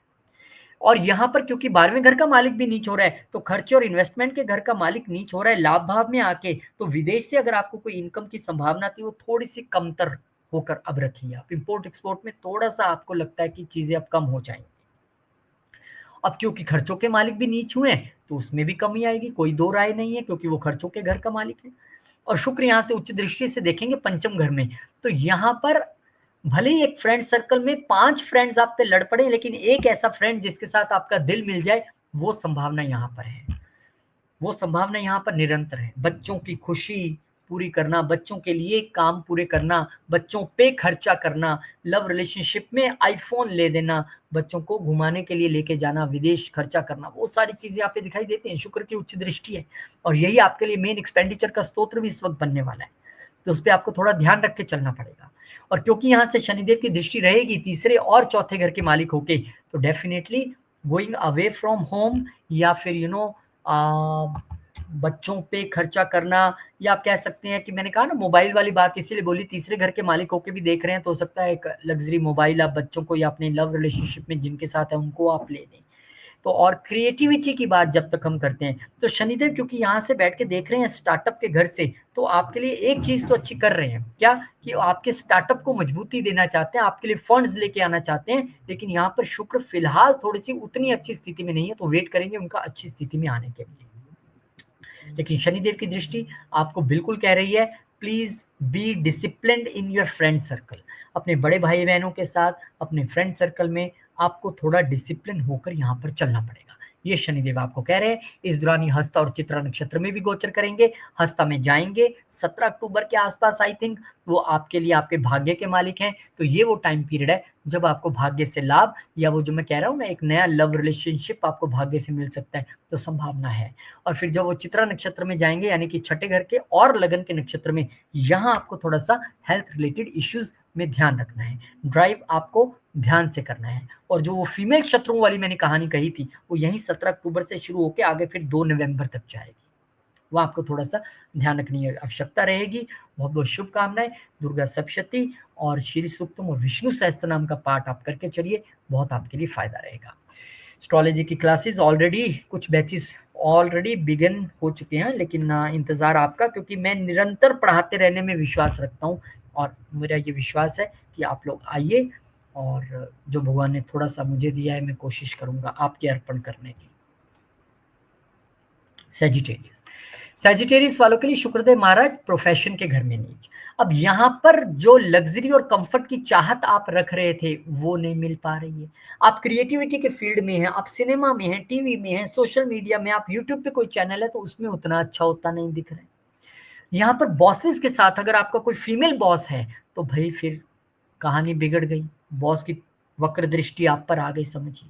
और यहाँ पर क्योंकि 12वें घर का मालिक भी नीच हो रहा है, तो खर्चे और इन्वेस्टमेंट के घर का मालिक नीच हो रहा है लाभ भाव में आके, तो विदेश से अगर आपको कोई इनकम की संभावना थी वो थोड़ी सी कमतर होकर अब रखिए। आप इंपोर्ट एक्सपोर्ट में थोड़ा सा आपको लगता है कि चीजें अब कम हो जाएंगी। अब क्योंकि खर्चों के मालिक भी नीच हुए हैं तो उसमें भी कमी आएगी, कोई दो राय नहीं है, क्योंकि वो खर्चों के घर का मालिक है। और शुक्र यहाँ से उच्च दृष्टि से देखेंगे पंचम घर में, तो यहाँ पर भले ही एक फ्रेंड सर्कल में 5 फ्रेंड्स आप पे लड़ पड़े, लेकिन एक ऐसा फ्रेंड जिसके साथ आपका दिल मिल जाए, वो संभावना यहाँ पर है। वो संभावना यहाँ पर निरंतर है। बच्चों की खुशी पूरी करना, बच्चों के लिए काम पूरे करना, बच्चों पे खर्चा करना, लव रिलेशनशिप में आईफोन ले देना, बच्चों को घुमाने के लिए लेके जाना, विदेश खर्चा करना, वो सारी चीजें यहाँ पे दिखाई देती हैं। शुक्र की उच्च दृष्टि है और यही आपके लिए मेन एक्सपेंडिचर का स्तोत्र भी इस वक्त बनने वाला है, तो उस पर आपको थोड़ा ध्यान रख के चलना पड़ेगा। और क्योंकि यहाँ से शनिदेव की दृष्टि रहेगी तीसरे और चौथे घर के मालिक होके, तो definitely going away from home या फिर बच्चों पे खर्चा करना, या आप कह सकते हैं कि मैंने कहा ना मोबाइल वाली बात इसीलिए बोली, तीसरे घर के मालिक होके भी देख रहे हैं तो हो सकता है एक लग्जरी मोबाइल आप बच्चों को या अपने लव रिलेशनशिप में जिनके साथ है उनको आप ले दें। तो और क्रिएटिविटी की बात जब तक हम करते हैं तो शनिदेव क्योंकि यहाँ से बैठ के देख रहे हैं स्टार्टअप के घर से, तो आपके लिए एक चीज तो अच्छी कर रहे हैं क्या, कि आपके स्टार्टअप को मजबूती देना चाहते हैं, आपके लिए फंड्स लेके आना चाहते हैं, लेकिन यहाँ पर शुक्र फिलहाल थोड़ी सी उतनी अच्छी स्थिति में नहीं है, तो वेट करेंगे उनका अच्छी स्थिति में आने के लिए। लेकिन शनिदेव की दृष्टि आपको बिल्कुल कह रही है please be disciplined in your friend circle. अपने बड़े भाई बहनों के साथ अपने फ्रेंड सर्कल में आपको थोड़ा डिसिप्लिन होकर यहाँ पर चलना पड़ेगा, ये शनिदेव आपको कह रहे हैं। इस दौरान ये हस्ता और चित्रा नक्षत्र में भी गोचर करेंगे। हस्ता में जाएंगे 17 अक्टूबर के आसपास, आई थिंक वो आपके लिए आपके भाग्य के मालिक हैं, तो ये वो टाइम पीरियड है जब आपको भाग्य से लाभ, या वो जो मैं कह रहा हूँ ना एक नया लव रिलेशनशिप आपको भाग्य से मिल सकता है, तो संभावना है। और फिर जब वो चित्रा नक्षत्र में जाएंगे यानी कि छठे घर के और लगन के नक्षत्र में, यहाँ आपको थोड़ा सा हेल्थ रिलेटेड इश्यूज में ध्यान रखना है, ड्राइव आपको ध्यान से करना है। और जो वो फीमेल शत्रुओं वाली मैंने कहानी कही थी वो यहीं 17 अक्टूबर से शुरू होकर आगे फिर 2 नवंबर तक जाएगी, वो आपको थोड़ा सा ध्यान रखने की आवश्यकता रहेगी। बहुत बहुत शुभकामनाएं। दुर्गा सप्तशती और श्री सूक्तम और विष्णु सहस्त्र नाम का पाठ आप करके चलिए, बहुत आपके लिए फायदा रहेगा। एस्ट्रोलॉजी की क्लासेस ऑलरेडी कुछ बैचेस ऑलरेडी बिगिन हो चुके हैं, लेकिन इंतज़ार आपका, क्योंकि मैं निरंतर पढ़ाते रहने में विश्वास रखता हूँ और मेरा ये विश्वास है कि आप लोग आइए, और जो भगवान ने थोड़ा सा मुझे दिया है मैं कोशिश करूँगा आपके अर्पण करने की। सेजिटेरियस सैजिटेरियस वालों के लिए शुक्रदेव महाराज प्रोफेशन के घर में नीच। अब यहाँ पर जो लग्जरी और कंफर्ट की चाहत आप रख रहे थे वो नहीं मिल पा रही है। आप क्रिएटिविटी के फील्ड में हैं, आप सिनेमा में हैं, टीवी में हैं, सोशल मीडिया में, आप यूट्यूब पे कोई चैनल है तो उसमें उतना अच्छा होता नहीं दिख रहा है। यहाँ पर बॉसेस के साथ अगर आपका कोई फीमेल बॉस है तो भाई फिर कहानी बिगड़ गई, बॉस की वक्र दृष्टि आप पर आ गई, समझिए।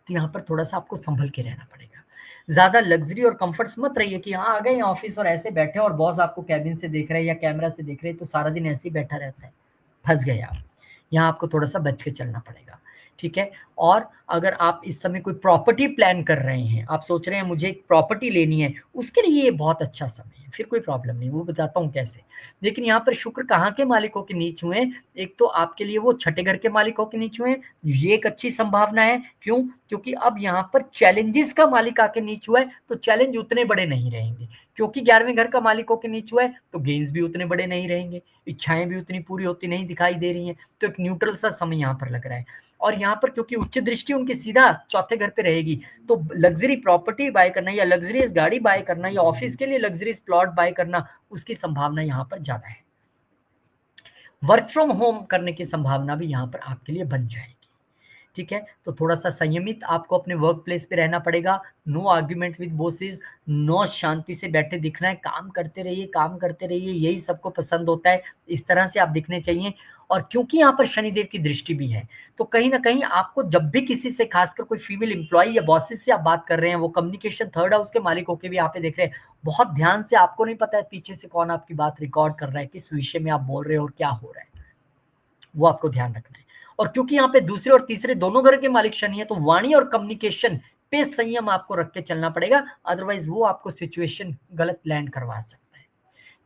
तो यहाँ पर थोड़ा सा आपको संभल के रहना पड़ेगा। ज्यादा लग्जरी और कंफर्ट्स मत रहिए कि हाँ आ गए ऑफिस और ऐसे बैठे और बॉस आपको कैबिन से देख रहे हैं या कैमरा से देख रहे हैं तो सारा दिन ऐसे ही बैठा रहता है, फंस गए आप। यहाँ आपको थोड़ा सा बच के चलना पड़ेगा, ठीक है। और अगर आप इस समय कोई प्रॉपर्टी प्लान कर रहे हैं, आप सोच रहे हैं मुझे एक प्रॉपर्टी लेनी है, उसके लिए ये बहुत अच्छा समय है, फिर कोई प्रॉब्लम नहीं, वो बताता हूँ कैसे। लेकिन यहाँ पर शुक्र कहाँ के मालिकों के नीच हुए हैं, एक तो आपके लिए वो छठे घर के मालिकों के नीच हुए हैं, ये एक अच्छी संभावना है। क्यों? क्योंकि अब यहाँ पर चैलेंजेस का मालिक आके नीच हुआ है तो चैलेंज उतने बड़े नहीं रहेंगे, क्योंकि 11वें घर का मालिक होकर नीच हुआ है तो गेन्स भी उतने बड़े नहीं रहेंगे, इच्छाएं भी उतनी पूरी होती नहीं दिखाई दे रही हैं, तो एक न्यूट्रल सा समय यहाँ पर लग रहा है। और यहाँ पर क्योंकि उच्च दृष्टि उनकी सीधा चौथे घर पे रहेगी, तो लग्जरी प्रॉपर्टी बाय करना या लग्जरियस गाड़ी बाय करना या ऑफिस के लिए लग्जरियस प्लॉट बाय करना, उसकी संभावना यहाँ पर ज्यादा है। वर्क फ्रॉम होम करने की संभावना भी यहाँ पर आपके लिए बन जाएगी। ठीक है, तो थोड़ा सा संयमित आपको अपने वर्क प्लेस पे रहना पड़ेगा। No argument with bosses, no शांति से बैठे दिखना है, काम करते रहिए काम करते रहिए, यही सबको पसंद होता है, इस तरह से आप दिखने चाहिए। और क्योंकि यहाँ पर शनिदेव की दृष्टि भी है, तो कहीं ना कहीं आपको जब भी किसी से, खासकर कोई फीमेल एम्प्लॉय या बॉसेस से आप बात कर रहे हैं, वो कम्युनिकेशन थर्ड हाउस के मालिक होके भी यहाँ पे देख रहे हैं, बहुत ध्यान से, आपको नहीं पता है पीछे से कौन आपकी बात रिकॉर्ड कर रहा है, किस विषय में आप बोल रहे हो और क्या हो रहा है, वो आपको ध्यान रखना है। और क्योंकि यहाँ पे दूसरे और तीसरे दोनों घर के मालिक शनि है, तो वाणी और कम्युनिकेशन पे संयम आपको रख के चलना पड़ेगा, अदरवाइज वो आपको सिचुएशन गलत लैंड करवा सकता है।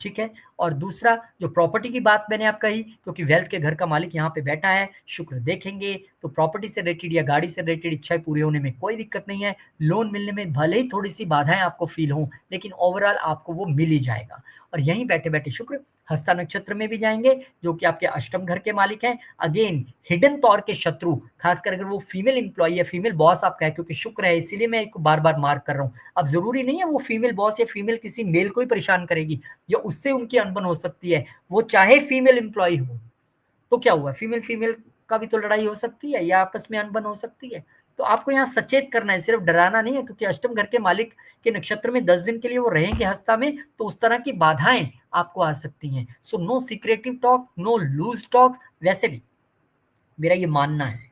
ठीक है, और दूसरा जो प्रॉपर्टी की बात मैंने आप कही, क्योंकि वेल्थ के घर का मालिक यहाँ पे बैठा है, शुक्र देखेंगे, तो प्रॉपर्टी से रिलेटेड या गाड़ी से रिलेटेड इच्छाएं पूरी होने में कोई दिक्कत नहीं है। लोन मिलने में भले ही थोड़ी सी बाधाएं आपको फील हो, लेकिन ओवरऑल आपको वो मिल ही जाएगा। और यहीं बैठे बैठे शुक्र हस्ता नक्षत्र में भी जाएंगे, जो कि आपके अष्टम घर के मालिक हैं। अगेन हिडन तौर के शत्रु, खासकर अगर वो फीमेल इंप्लॉय या फीमेल बॉस आपका है, क्योंकि शुक्र है, इसीलिए मैं एक बार बार मार्क कर रहा हूँ। अब जरूरी नहीं है वो फीमेल बॉस या फीमेल किसी मेल को ही परेशान करेगी, या उससे उनकी अनबन हो सकती है। वो चाहे फीमेल इंप्लॉय हो तो क्या हुआ, फीमेल फीमेल का भी तो लड़ाई हो सकती है या आपस में अनबन हो सकती है। तो आपको यहाँ सचेत करना है, सिर्फ डराना नहीं है, क्योंकि अष्टम घर के मालिक के नक्षत्र में 10 दिन के लिए वो रहेंगे हस्ता में, तो उस तरह की बाधाएं आपको आ सकती हैं। So no secretive talk, no loose talks. वैसे भी मेरा ये मानना है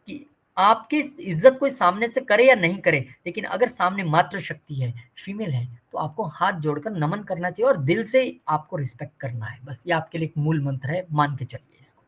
कि आपकी इज्जत कोई सामने से करे या नहीं करे, लेकिन अगर सामने मातृ शक्ति है, फीमेल है, तो आपको हाथ जोड़कर नमन करना चाहिए और दिल से आपको रिस्पेक्ट करना है। बस ये आपके लिए एक मूल मंत्र है, मान के चलिए इसको।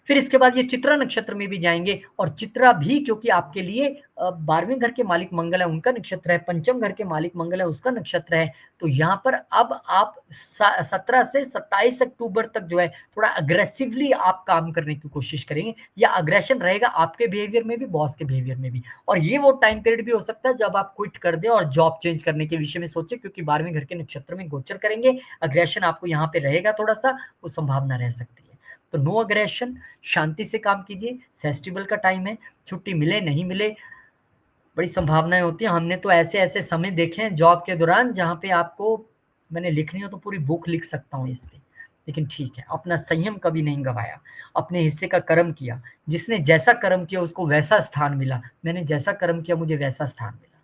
फिर इसके बाद ये चित्रा नक्षत्र में भी जाएंगे, और चित्रा भी क्योंकि आपके लिए 12वें घर के मालिक मंगल है, उनका नक्षत्र है, पंचम घर के मालिक मंगल है, उसका नक्षत्र है। तो यहाँ पर अब आप 17 से 27 अक्टूबर तक जो है थोड़ा अग्रेसिवली आप काम करने की कोशिश करेंगे, या अग्रेशन रहेगा आपके बिहेवियर में भी, बॉस के बिहेवियर में भी। और ये वो टाइम पीरियड भी हो सकता है जब आप क्विट कर दें और जॉब चेंज करने के विषय में सोचे, क्योंकि 12वें घर के नक्षत्र में गोचर करेंगे। अग्रेशन आपको यहाँ पे रहेगा, थोड़ा सा वो संभावना रह सकती है। तो नो अग्रेशन, शांति से काम कीजिए। फेस्टिवल का टाइम है, छुट्टी मिले नहीं मिले, बड़ी संभावनाएं होती हैं। हमने तो ऐसे ऐसे समय देखे हैं जॉब के दौरान जहां पे आपको, मैंने लिखनी हो तो पूरी बुक लिख सकता हूँ इस पे, लेकिन ठीक है, अपना संयम कभी नहीं गवाया, अपने हिस्से का कर्म किया। जिसने जैसा कर्म किया उसको वैसा स्थान मिला, मैंने जैसा कर्म किया मुझे वैसा स्थान मिला।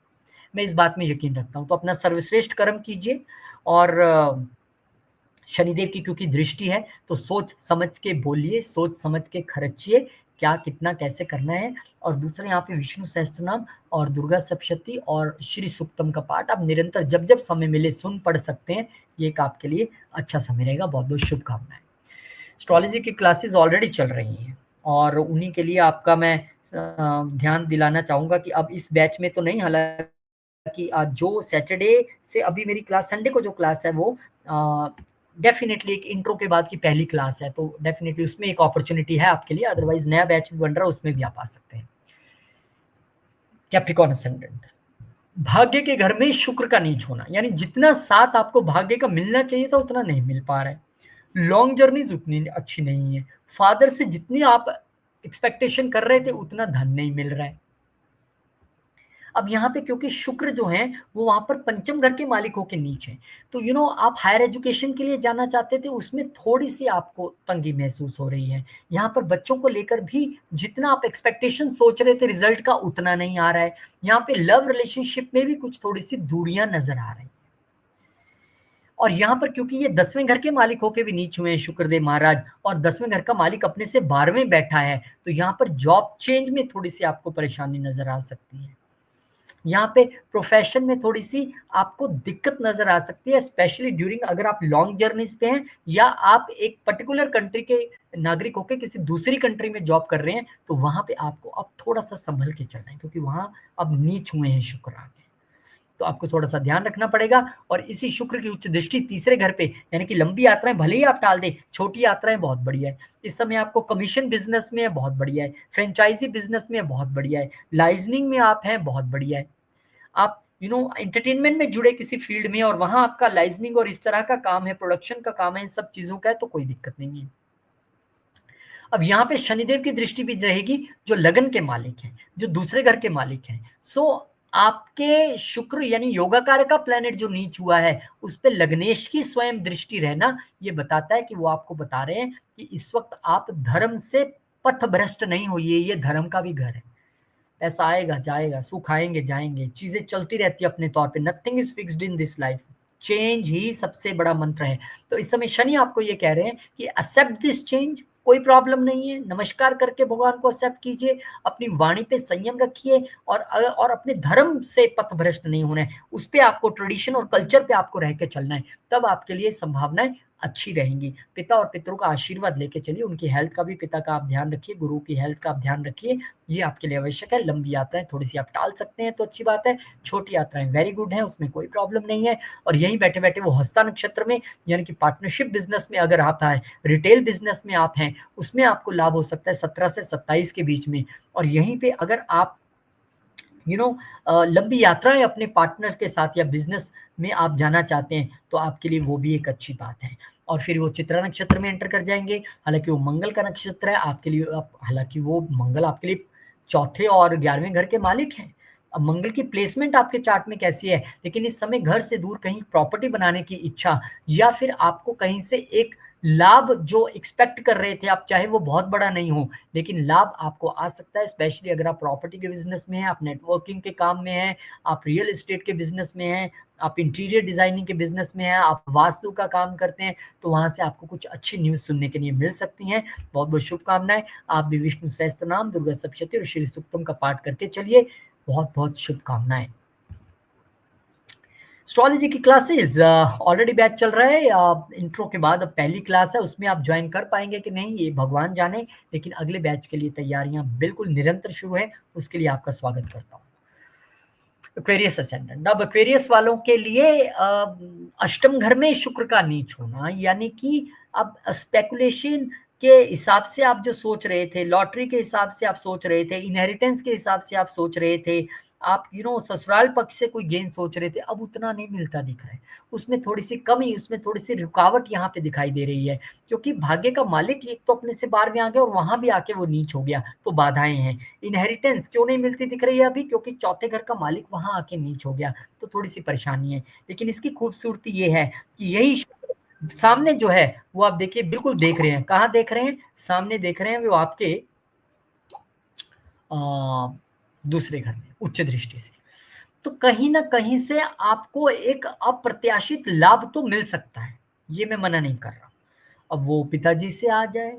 मैं इस बात में यकीन रखता हूँ। तो अपना सर्वश्रेष्ठ कर्म कीजिए, और शनिदेव की क्योंकि दृष्टि है, तो सोच समझ के बोलिए, सोच समझ के खर्चिए, क्या कितना कैसे करना है। और दूसरा यहाँ पे विष्णु सहस्त्रनाम और दुर्गा सप्तशती और श्री सूक्तम का पाठ आप निरंतर जब जब समय मिले सुन पढ़ सकते हैं। ये एक आपके लिए अच्छा समय रहेगा। बहुत बहुत शुभकामनाएं। एस्ट्रोलॉजी की क्लासेस ऑलरेडी चल रही हैं, और उन्हीं के लिए आपका मैं ध्यान दिलाना चाहूंगा कि अब इस बैच में तो नहीं, हालांकि जो सैटरडे से अभी मेरी क्लास, संडे को जो क्लास है वो डेफिनेटली एक इंट्रो के बाद की पहली क्लास है, तो डेफिनेटली उसमें एक अपॉर्चुनिटी है आपके लिए। अदरवाइज नया बैच भी बन रहा है, उसमें भी आप आ सकते हैं। कैप्रिकॉर्न असेंडेंट, भाग्य के घर में शुक्र का नीच होना, यानी जितना साथ आपको भाग्य का मिलना चाहिए था उतना नहीं मिल पा रहा है। लॉन्ग जर्नीज उतनी अच्छी नहीं है। फादर से जितनी आप एक्सपेक्टेशन कर रहे थे उतना धन नहीं मिल रहा है। अब यहाँ पे क्योंकि शुक्र जो है वो वहां पर पंचम घर के मालिक होके नीचे है, तो आप हायर एजुकेशन के लिए जाना चाहते थे, उसमें थोड़ी सी आपको तंगी महसूस हो रही है। यहाँ पर बच्चों को लेकर भी जितना आप एक्सपेक्टेशन सोच रहे थे रिजल्ट का उतना नहीं आ रहा है। यहाँ पे लव रिलेशनशिप में भी कुछ थोड़ी सी दूरियां नजर आ रही है। और यहाँ पर क्योंकि ये 10वें घर के मालिक होके भी नीच हुए हैं शुक्रदेव महाराज, और 10वें घर का मालिक अपने से 12वें बैठा है, तो यहाँ पर जॉब चेंज में थोड़ी सी आपको परेशानी नजर आ सकती है। यहाँ पे प्रोफेशन में थोड़ी सी आपको दिक्कत नजर आ सकती है, स्पेशली ड्यूरिंग, अगर आप लॉन्ग जर्नीज पे हैं या आप एक पर्टिकुलर कंट्री के नागरिक होकर किसी दूसरी कंट्री में जॉब कर रहे हैं, तो वहां पे आपको अब थोड़ा सा संभल के चलना है, क्योंकि वहां अब नीच हुए हैं शुक्र आगे, तो आपको थोड़ा सा ध्यान रखना पड़ेगा। और इसी शुक्र की उच्च दृष्टि तीसरे घर पे, यानी कि लंबी यात्राएं भले ही आप टाल दें, छोटी यात्राएं बहुत बढ़िया है। इस समय आपको कमीशन बिजनेस में है, बहुत बढ़िया है। फ्रेंचाइजी बिजनेस में है, बहुत बढ़िया है। लाइजनिंग में आप हैं, बहुत बढ़िया है। आप एंटरटेनमेंट में जुड़े किसी फील्ड में और वहां आपका लाइजनिंग और इस तरह का काम है, प्रोडक्शन का काम है, इन सब चीजों का है, तो कोई दिक्कत नहीं है। अब यहाँ पे शनिदेव की दृष्टि भी रहेगी जो लगन के मालिक हैं, जो दूसरे घर के मालिक हैं। सो आपके शुक्र यानी योगाकार का प्लेनेट जो नीच हुआ है उस पे लग्नेश की स्वयं दृष्टि रहना ये बताता है कि वो आपको बता रहे हैं कि इस वक्त आप धर्म से पथ भ्रष्ट नहीं होइए, ये धर्म का भी घर है। पैसा आएगा जाएगा, सुख आएंगे जाएंगे, चीजें चलती रहती है अपने तौर पे, nothing is fixed in this life, change ही सबसे बड़ा मंत्र है। तो इस समय शनि आपको ये कह रहे हैं कि एक्सेप्ट दिस चेंज, कोई प्रॉब्लम नहीं है, नमस्कार करके भगवान को एक्सेप्ट कीजिए, अपनी वाणी पे संयम रखिए और अपने धर्म से पथभ्रष्ट नहीं होना है, उस पे आपको ट्रेडिशन और कल्चर पे आपको रह के चलना है, तब आपके लिए संभावनाएं अच्छी रहेंगी। पिता और पितरों का आशीर्वाद लेके चलिए, उनकी हेल्थ का भी, पिता का आप ध्यान रखिए, गुरु की हेल्थ का आप ध्यान रखिए, ये आपके लिए आवश्यक है। लंबी यात्राएं थोड़ी सी आप टाल सकते हैं तो अच्छी बात है, छोटी यात्राएं वेरी गुड है, उसमें कोई प्रॉब्लम नहीं है। और यहीं बैठे बैठे वो हस्ता नक्षत्र में यानी कि पार्टनरशिप बिजनेस में अगर आप हैं, रिटेल बिजनेस में आप हैं, उसमें आपको लाभ हो सकता है 17 से 27 के बीच में। और यहीं पे अगर आप लंबी यात्राएं अपने पार्टनर्स के साथ या बिजनेस में आप जाना चाहते हैं तो आपके लिए वो भी एक अच्छी बात है। और फिर वो चित्रा नक्षत्र में एंटर कर जाएंगे, हालांकि वो मंगल का नक्षत्र है आपके लिए, हालांकि वो मंगल आपके लिए चौथे और 11वें घर के मालिक हैं। अब मंगल की प्लेसमेंट आपके चार्ट में कैसी है, लेकिन इस समय घर से दूर कहीं प्रॉपर्टी बनाने की इच्छा या फिर आपको कहीं से एक लाभ जो एक्सपेक्ट कर रहे थे आप, चाहे वो बहुत बड़ा नहीं हो लेकिन लाभ आपको आ सकता है, स्पेशली अगर आप प्रॉपर्टी के बिजनेस में हैं, आप नेटवर्किंग के काम में हैं, आप रियल एस्टेट के बिजनेस में हैं, आप इंटीरियर डिजाइनिंग के बिजनेस में हैं, आप वास्तु का काम करते हैं, तो वहां से आपको कुछ अच्छी न्यूज सुनने के लिए मिल सकती हैं। बहुत बहुत शुभकामनाएं। आप भी विष्णु सहस्त्र नाम, दुर्गा सप्तशती और श्री सूक्तम का पाठ करके चलिए। बहुत बहुत शुभकामनाएं। एस्ट्रोलॉजी की क्लासेस ऑलरेडी बैच चल रहा है, इंट्रो के बाद अब पहली क्लास है, उसमें आप ज्वाइन कर पाएंगे कि नहीं ये भगवान जाने, लेकिन अगले बैच के लिए तैयारियां बिल्कुल निरंतर शुरू है, उसके लिए आपका स्वागत करता हूँ। एक्वेरियस असेंडेंट, अब एक्वेरियस वालों के लिए अष्टम घर में शुक्र का नीच होना यानी कि अब स्पेकुलेशन के हिसाब से आप जो सोच रहे थे, लॉटरी के हिसाब से आप सोच रहे थे, इनहेरिटेंस के हिसाब से आप सोच रहे थे, आप ससुराल पक्ष से कोई गेन सोच रहे थे, अब उतना नहीं मिलता दिख रहा है, उसमें थोड़ी सी कमी, उसमें थोड़ी सी रुकावट यहाँ पे दिखाई दे रही है, क्योंकि भाग्य का मालिक एक तो अपने से 12वें आ गया और वहां भी आके वो नीच हो गया, तो बाधाएं हैं। इनहेरिटेंस क्यों नहीं मिलती दिख रही है अभी, क्योंकि चौथे घर का मालिक वहां आके नीच हो गया, तो थोड़ी सी परेशानी है। लेकिन इसकी खूबसूरती ये है कि यही सामने जो है वो आप देखिए, बिल्कुल देख रहे हैं, कहाँ देख रहे हैं, सामने देख रहे हैं, वो आपके दूसरे घर में उच्च दृष्टि से, तो कहीं ना कहीं से आपको एक अप्रत्याशित लाभ तो मिल सकता है, ये मैं मना नहीं कर रहा। अब वो पिताजी से आ जाए,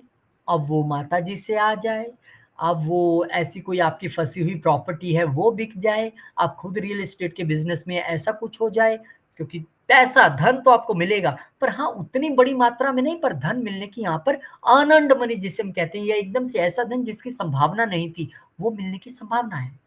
अब वो माताजी से आ जाए, अब वो ऐसी कोई आपकी फंसी हुई प्रॉपर्टी है वो बिक जाए, आप खुद रियल एस्टेट के बिजनेस में ऐसा कुछ हो जाए, क्योंकि पैसा धन तो आपको मिलेगा, पर हाँ उतनी बड़ी मात्रा में नहीं, पर धन मिलने की यहाँ पर अनअर्न्ड मनी जिसे हम कहते हैं, या एकदम से ऐसा धन जिसकी संभावना नहीं थी वो मिलने की संभावना है।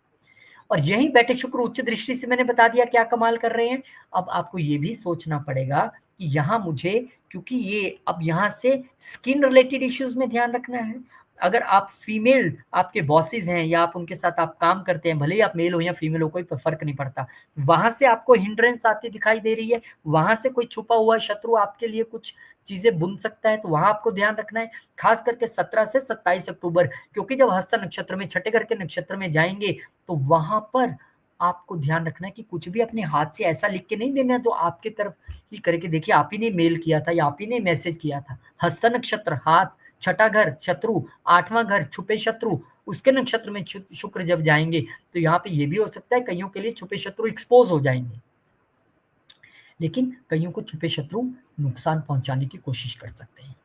और यहीं बैठे शुक्र उच्च दृष्टि से मैंने बता दिया क्या कमाल कर रहे हैं। अब आपको ये भी सोचना पड़ेगा कि यहाँ मुझे, क्योंकि ये अब यहाँ से स्किन रिलेटेड इश्यूज में ध्यान रखना है। अगर आप फीमेल आपके बॉसेस हैं या आप उनके साथ आप काम करते हैं, भले ही आप मेल हो या फीमेल हो, कोई फर्क नहीं पड़ता, वहां से आपको हिंड्रेंस आती दिखाई दे रही है, वहां से कोई छुपा हुआ शत्रु आपके लिए कुछ चीजें बुन सकता है, तो वहां आपको ध्यान रखना है, खास करके 17 से 27 अक्टूबर, क्योंकि जब हस्ता नक्षत्र में, छठे घर के नक्षत्र में जाएंगे तो वहां पर आपको ध्यान रखना है कि कुछ भी अपने हाथ से ऐसा लिख के नहीं देना है तो आपके तरफ ही करके देखिए, आप ही ने मेल किया था या आप ही ने मैसेज किया था। हस्त नक्षत्र हाथ, छठा घर शत्रु, 8वां घर छुपे शत्रु, उसके नक्षत्र में शुक्र जब जाएंगे तो यहाँ पे ये भी हो सकता है कईयों के लिए छुपे शत्रु एक्सपोज हो जाएंगे, लेकिन कईयों को छुपे शत्रु नुकसान पहुंचाने की कोशिश कर सकते हैं।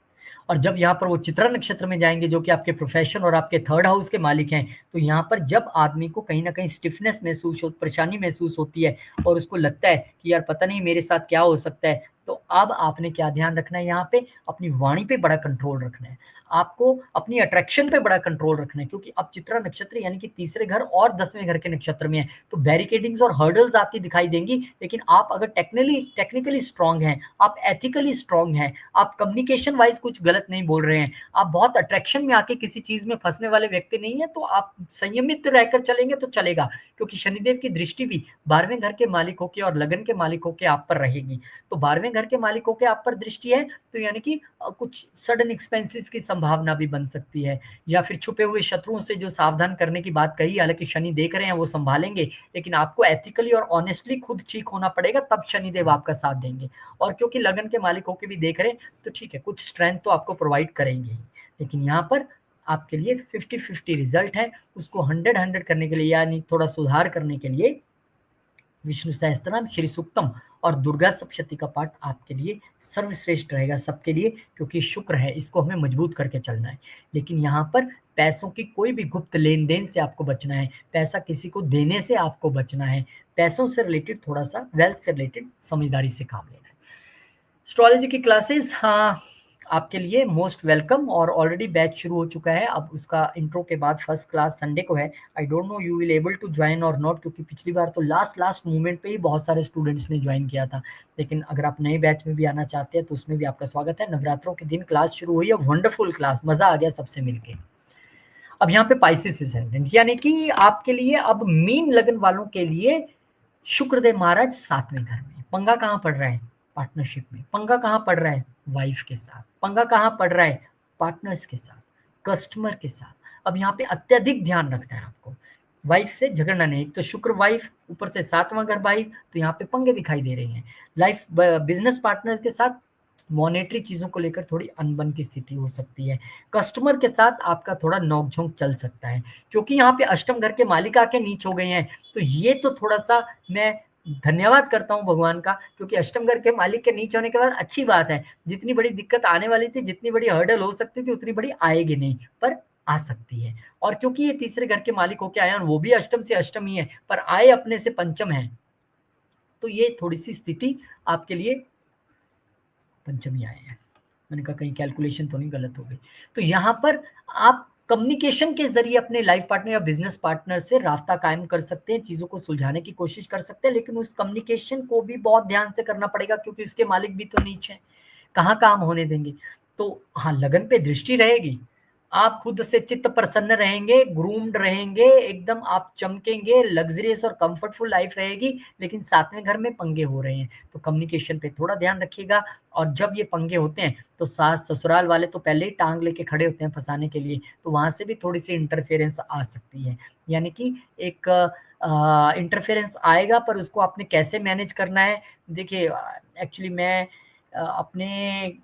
और जब यहाँ पर वो चित्रा नक्षत्र में जाएंगे जो कि आपके प्रोफेशन और आपके थर्ड हाउस के मालिक हैं, तो यहाँ पर जब आदमी को कहीं ना कहीं स्टिफनेस महसूस हो, परेशानी महसूस होती है और उसको लगता है कि यार पता नहीं मेरे साथ क्या हो सकता है, तो अब आपने क्या ध्यान रखना है यहाँ पे, अपनी वाणी पे बड़ा कंट्रोल रखना है। आपको अपनी अट्रैक्शन पे बड़ा कंट्रोल रखना है, क्योंकि अब चित्रा नक्षत्र यानी कि तीसरे घर और 10वें घर के नक्षत्र में है, तो बैरिकेडिंग्स और हर्डल्स आपकी दिखाई देंगी। लेकिन आप अगर टेक्निकली स्ट्रांग हैं, आप एथिकली स्ट्रांग हैं, आप कम्युनिकेशन वाइज कुछ गलत नहीं बोल रहे हैं, आप बहुत अट्रैक्शन में आके किसी चीज में फंसने वाले व्यक्ति नहीं है, तो आप संयमित रहकर चलेंगे तो चलेगा। क्योंकि शनिदेव की दृष्टि भी 12वें घर के मालिक होके और लगन के मालिक होके आप पर रहेगी। तो 12वें घर के मालिक होके आप पर दृष्टि है, तो यानी कि कुछ सडन एक्सपेंसेस की संभावना भी बन सकती है, या फिर छुपे हुए शत्रुओं से जो सावधान करने की बात कही, हालांकि शनि देख रहे हैं वो संभालेंगे, लेकिन आपको एथिकली और ऑनेस्टली खुद ठीक होना पड़ेगा, तब शनिदेव आपका साथ देंगे। और क्योंकि लगन के मालिक होके भी देख रहे हैं, तो ठीक है, कुछ स्ट्रेंथ तो आपको प्रोवाइड करेंगे ही। लेकिन यहाँ पर आपके लिए 50-50 रिजल्ट है, उसको 100-100 करने के लिए यानी थोड़ा सुधार करने के लिए विष्णु सहस्त्रनाम, श्री सूक्तम और दुर्गा सप्तशती का पाठ आपके लिए सर्वश्रेष्ठ रहेगा सबके लिए, क्योंकि शुक्र है, इसको हमें मजबूत करके चलना है। लेकिन यहाँ पर पैसों की कोई भी गुप्त लेन देन से आपको बचना है, पैसा किसी को देने से आपको बचना है, पैसों से रिलेटेड थोड़ा सा, वेल्थ से रिलेटेड समझदारी से काम लेना है। एस्ट्रोलॉजी की क्लासेस, हाँ, आपके लिए मोस्ट वेलकम, और ऑलरेडी बैच शुरू हो चुका है। अब उसका इंट्रो के बाद फर्स्ट क्लास संडे को है। I don't know you will able to join और नॉट, क्योंकि पिछली बार तो लास्ट मोमेंट पे ही बहुत सारे स्टूडेंट्स ने ज्वाइन किया था। लेकिन अगर आप नए बैच में भी आना चाहते हैं तो उसमें भी आपका स्वागत है। नवरात्रों के दिन क्लास शुरू हुई है, वंडरफुल क्लास, मजा आ गया सबसे मिलके। अब यहाँ पे पाइसेस असेंडेंट, यानी कि आपके लिए अब मीन लगन वालों के लिए शुक्रदेव महाराज 7वें घर में। पंगा कहाँ पड़ रहा है? पार्टनरशिप में। पंगा कहाँ पड़ रहा है? वाइफ के साथ। पंगा कहाँ पड़ रहा है? पार्टनर्स के साथ, कस्टमर के साथ। अब यहाँ पे अत्यधिक ध्यान रखना है आपको, वाइफ से झगड़ना नहीं। एक तो शुक्र वाइफ, ऊपर से 7वां घर वाइफ, तो यहाँ पे पंगे दिखाई दे रहे हैं। लाइफ बिजनेस पार्टनर्स के साथ मॉनेटरी चीजों को लेकर थोड़ी अनबन की स्थिति हो सकती है। कस्टमर के साथ आपका थोड़ा नोक-झोंक चल सकता है, क्योंकि यहाँ पे अष्टम घर के मालिक आके नीच हो गए हैं। तो ये तो थोड़ा सा मैं धन्यवाद करता हूँ भगवान का, क्योंकि अष्टम घर के मालिक के नीच होने के बाद अच्छी बात है। जितनी बड़ी दिक्कत आने वाली थी, जितनी बड़ी हर्डल हो सकती थी, उतनी बड़ी आएगी नहीं, पर आ सकती है। और क्योंकि ये तीसरे घर के मालिक होके आए हैं, और वो भी अष्टम से अष्टम ही है, पर आए अपने से पंचम है, तो ये थोड़ी सी स्थिति आपके लिए पंचमी आए हैं। मैंने कहा कहीं कैलकुलेशन तो नहीं गलत हो गई। तो यहाँ पर आप कम्युनिकेशन के जरिए अपने लाइफ पार्टनर या बिजनेस पार्टनर से रास्ता कायम कर सकते हैं, चीजों को सुलझाने की कोशिश कर सकते हैं, लेकिन उस कम्युनिकेशन को भी बहुत ध्यान से करना पड़ेगा, क्योंकि इसके मालिक भी तो नीच है, कहाँ काम होने देंगे। तो हाँ, लगन पे दृष्टि रहेगी, आप खुद से चित्त प्रसन्न रहेंगे, ग्रूम्ड रहेंगे, एकदम आप चमकेंगे, लग्जरियस और कंफर्टफुल लाइफ रहेगी। लेकिन 7वें घर में पंगे हो रहे हैं, तो कम्युनिकेशन पे थोड़ा ध्यान रखिएगा। और जब ये पंगे होते हैं, तो सास ससुराल वाले तो पहले ही टांग लेके खड़े होते हैं फंसाने के लिए, तो वहां से भी थोड़ी सी इंटरफेरेंस आ सकती है। यानी कि एक इंटरफेरेंस आएगा, पर उसको आपने कैसे मैनेज करना है। देखिए, एक्चुअली मैं अपने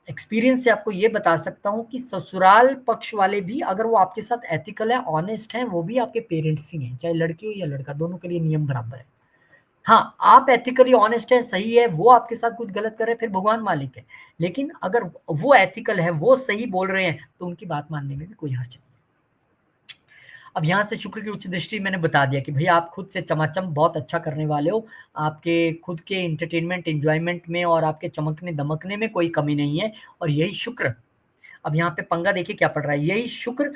एक्सपीरियंस से आपको ये बता सकता हूँ कि ससुराल पक्ष वाले भी, अगर वो आपके साथ एथिकल है, ऑनेस्ट हैं, वो भी आपके पेरेंट्स ही हैं, चाहे लड़की हो या लड़का, दोनों के लिए नियम बराबर है। हाँ, आप एथिकली ऑनेस्ट है, सही है, वो आपके साथ कुछ गलत कर रहे हैं, फिर भगवान मालिक है। लेकिन अगर वो एथिकल है, वो सही बोल रहे हैं, तो उनकी बात मानने में भी कोई हर्ज नहीं। अब यहाँ से शुक्र की उच्च दृष्टि मैंने बता दिया कि भैया आप खुद से चमाचम बहुत अच्छा करने वाले हो, आपके खुद के एंटरटेनमेंट एंजॉयमेंट में और आपके चमकने दमकने में कोई कमी नहीं है। और यही शुक्र, अब यहाँ पे पंगा देखिए क्या पड़ रहा है, यही शुक्र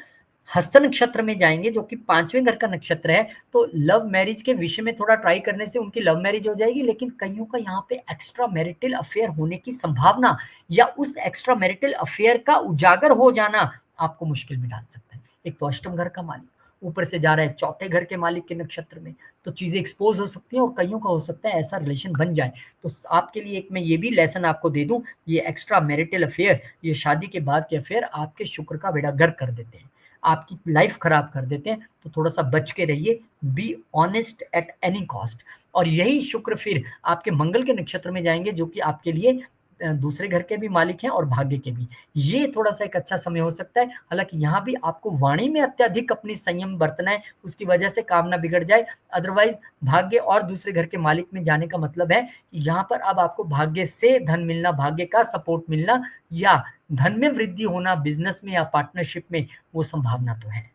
हस्त नक्षत्र में जाएंगे, जो कि 5वें घर का नक्षत्र है। तो लव मैरिज के विषय में थोड़ा ट्राई करने से उनकी लव मैरिज हो जाएगी, लेकिन कईयों का यहाँ पे एक्स्ट्रा मैरिटल अफेयर होने की संभावना, या उस एक्स्ट्रा मैरिटल अफेयर का उजागर हो जाना आपको मुश्किल में डाल सकता है। एक तो अष्टम घर का मालिक ऊपर से जा रहा है 4थे घर के मालिक के नक्षत्र में, तो चीजें एक्सपोज हो सकती हैं, और कईयों का हो सकता है ऐसा रिलेशन बन जाए। तो आपके लिए एक मैं ये भी लेसन आपको दे दूं, ये एक्स्ट्रा मैरिटल अफेयर, ये शादी के बाद के अफेयर आपके शुक्र का बेड़ा गर्क कर देते हैं, आपकी लाइफ खराब कर देते हैं। तो थोड़ा सा बच के रहिए, be honest at any cost. और यही शुक्र फिर आपके मंगल के नक्षत्र में जाएंगे, जो कि आपके लिए दूसरे घर के भी मालिक हैं और भाग्य के भी। ये थोड़ा सा एक अच्छा समय हो सकता है। हालांकि यहाँ भी आपको वाणी में अत्यधिक अपनी संयम बरतना है, उसकी वजह से काम ना बिगड़ जाए। अदरवाइज भाग्य और दूसरे घर के मालिक में जाने का मतलब है कि यहाँ पर अब आपको भाग्य से धन मिलना, भाग्य का सपोर्ट मिलना, या धन में वृद्धि होना बिजनेस में या पार्टनरशिप में, वो संभावना तो है।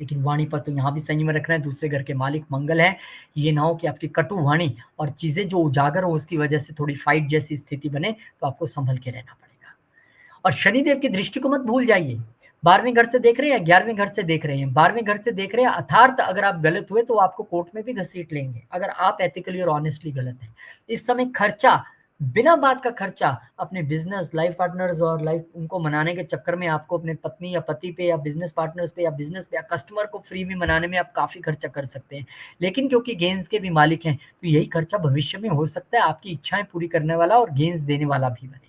लेकिन वाणी पर तो यहाँ भी संयम रखना है, दूसरे घर के मालिक मंगल है। ये ना हो कि आपकी कटु वाणी और चीज़ें जो उजागर हो उसकी वजह से थोड़ी फाइट जैसी स्थिति बने, तो आपको सँभल के रहना पड़ेगा। और शनिदेव की दृष्टि को मत भूल जाइए। 12वें घर से देख रहे हैं, 11वें घर से देख रहे हैं, 12वें घर से देख रहे हैं, अर्थात अगर आप गलत हुए तो आपको कोर्ट में भी घसीट लेंगे, अगर आप एथिकली और ऑनेस्टली गलत हैं। इस समय खर्चा, बिना बात का खर्चा अपने बिज़नेस, लाइफ पार्टनर्स और लाइफ उनको मनाने के चक्कर में आपको अपने पत्नी या पति पे या बिज़नेस पार्टनर्स पे या बिज़नेस पे या कस्टमर को फ्री में मनाने में आप काफ़ी खर्चा कर सकते हैं। लेकिन क्योंकि गेन्स के भी मालिक हैं, तो यही खर्चा भविष्य में हो सकता है आपकी इच्छाएँ पूरी करने वाला और गेन्स देने वाला भी बने।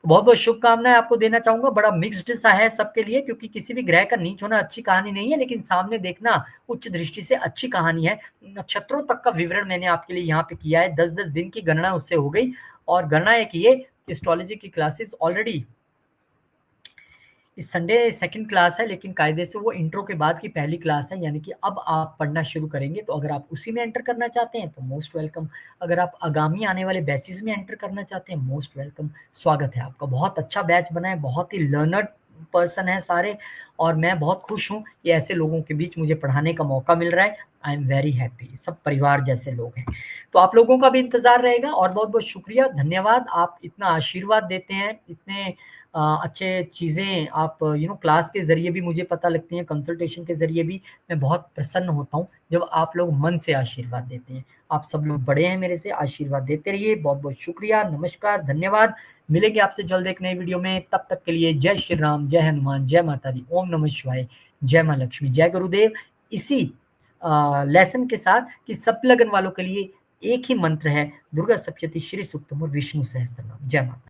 बहुत-बहुत शुभकामनाएँ आपको देना चाहूँगा। बड़ा मिक्स्ड सा है सबके लिए, क्योंकि किसी भी ग्रह का नीच होना अच्छी कहानी नहीं है, लेकिन सामने देखना उच्च दृष्टि से अच्छी कहानी है। नक्षत्रों तक का विवरण मैंने आपके लिए यहाँ पे किया है। 10-10 दिन की गणना उससे हो गई और गणना ये की है कि एस्ट्रोलॉजी की क्लासेस ऑलरेडी इस संडे सेकंड क्लास है, लेकिन कायदे से वो इंट्रो के बाद की पहली क्लास है, यानी कि अब आप पढ़ना शुरू करेंगे। तो अगर आप उसी में एंटर करना चाहते हैं तो मोस्ट वेलकम। अगर आप आगामी आने वाले बैचेज़ में एंटर करना चाहते हैं, मोस्ट वेलकम, स्वागत है आपका। बहुत अच्छा बैच बना है, बहुत ही लर्नर्ड पर्सन हैं सारे और मैं बहुत खुश हूँ कि ऐसे लोगों के बीच मुझे पढ़ाने का मौका मिल रहा है। आई एम वेरी हैप्पी, सब परिवार जैसे लोग हैं। तो आप लोगों का भी इंतज़ार रहेगा और बहुत-बहुत शुक्रिया, धन्यवाद। आप इतना आशीर्वाद देते हैं, इतने अच्छे चीज़ें आप क्लास के ज़रिए भी मुझे पता लगती हैं, कंसल्टेशन के ज़रिए भी मैं बहुत प्रसन्न होता हूँ, जब आप लोग मन से आशीर्वाद देते हैं। आप सब लोग बड़े हैं मेरे से, आशीर्वाद देते रहिए। बहुत-बहुत शुक्रिया, नमस्कार, धन्यवाद। मिलेंगे आपसे जल्द एक नई वीडियो में, तब तक के लिए जय श्री राम, जय हनुमान, जय माता दी, ओम नमः शिवाय, जय माँ लक्ष्मी, जय गुरुदेव। इसी लेसन के साथ कि सब लगन वालों के लिए एक ही मंत्र है, दुर्गा सप्तशती, श्री सूक्तम और विष्णु सहस्त्रनाम। जय माता।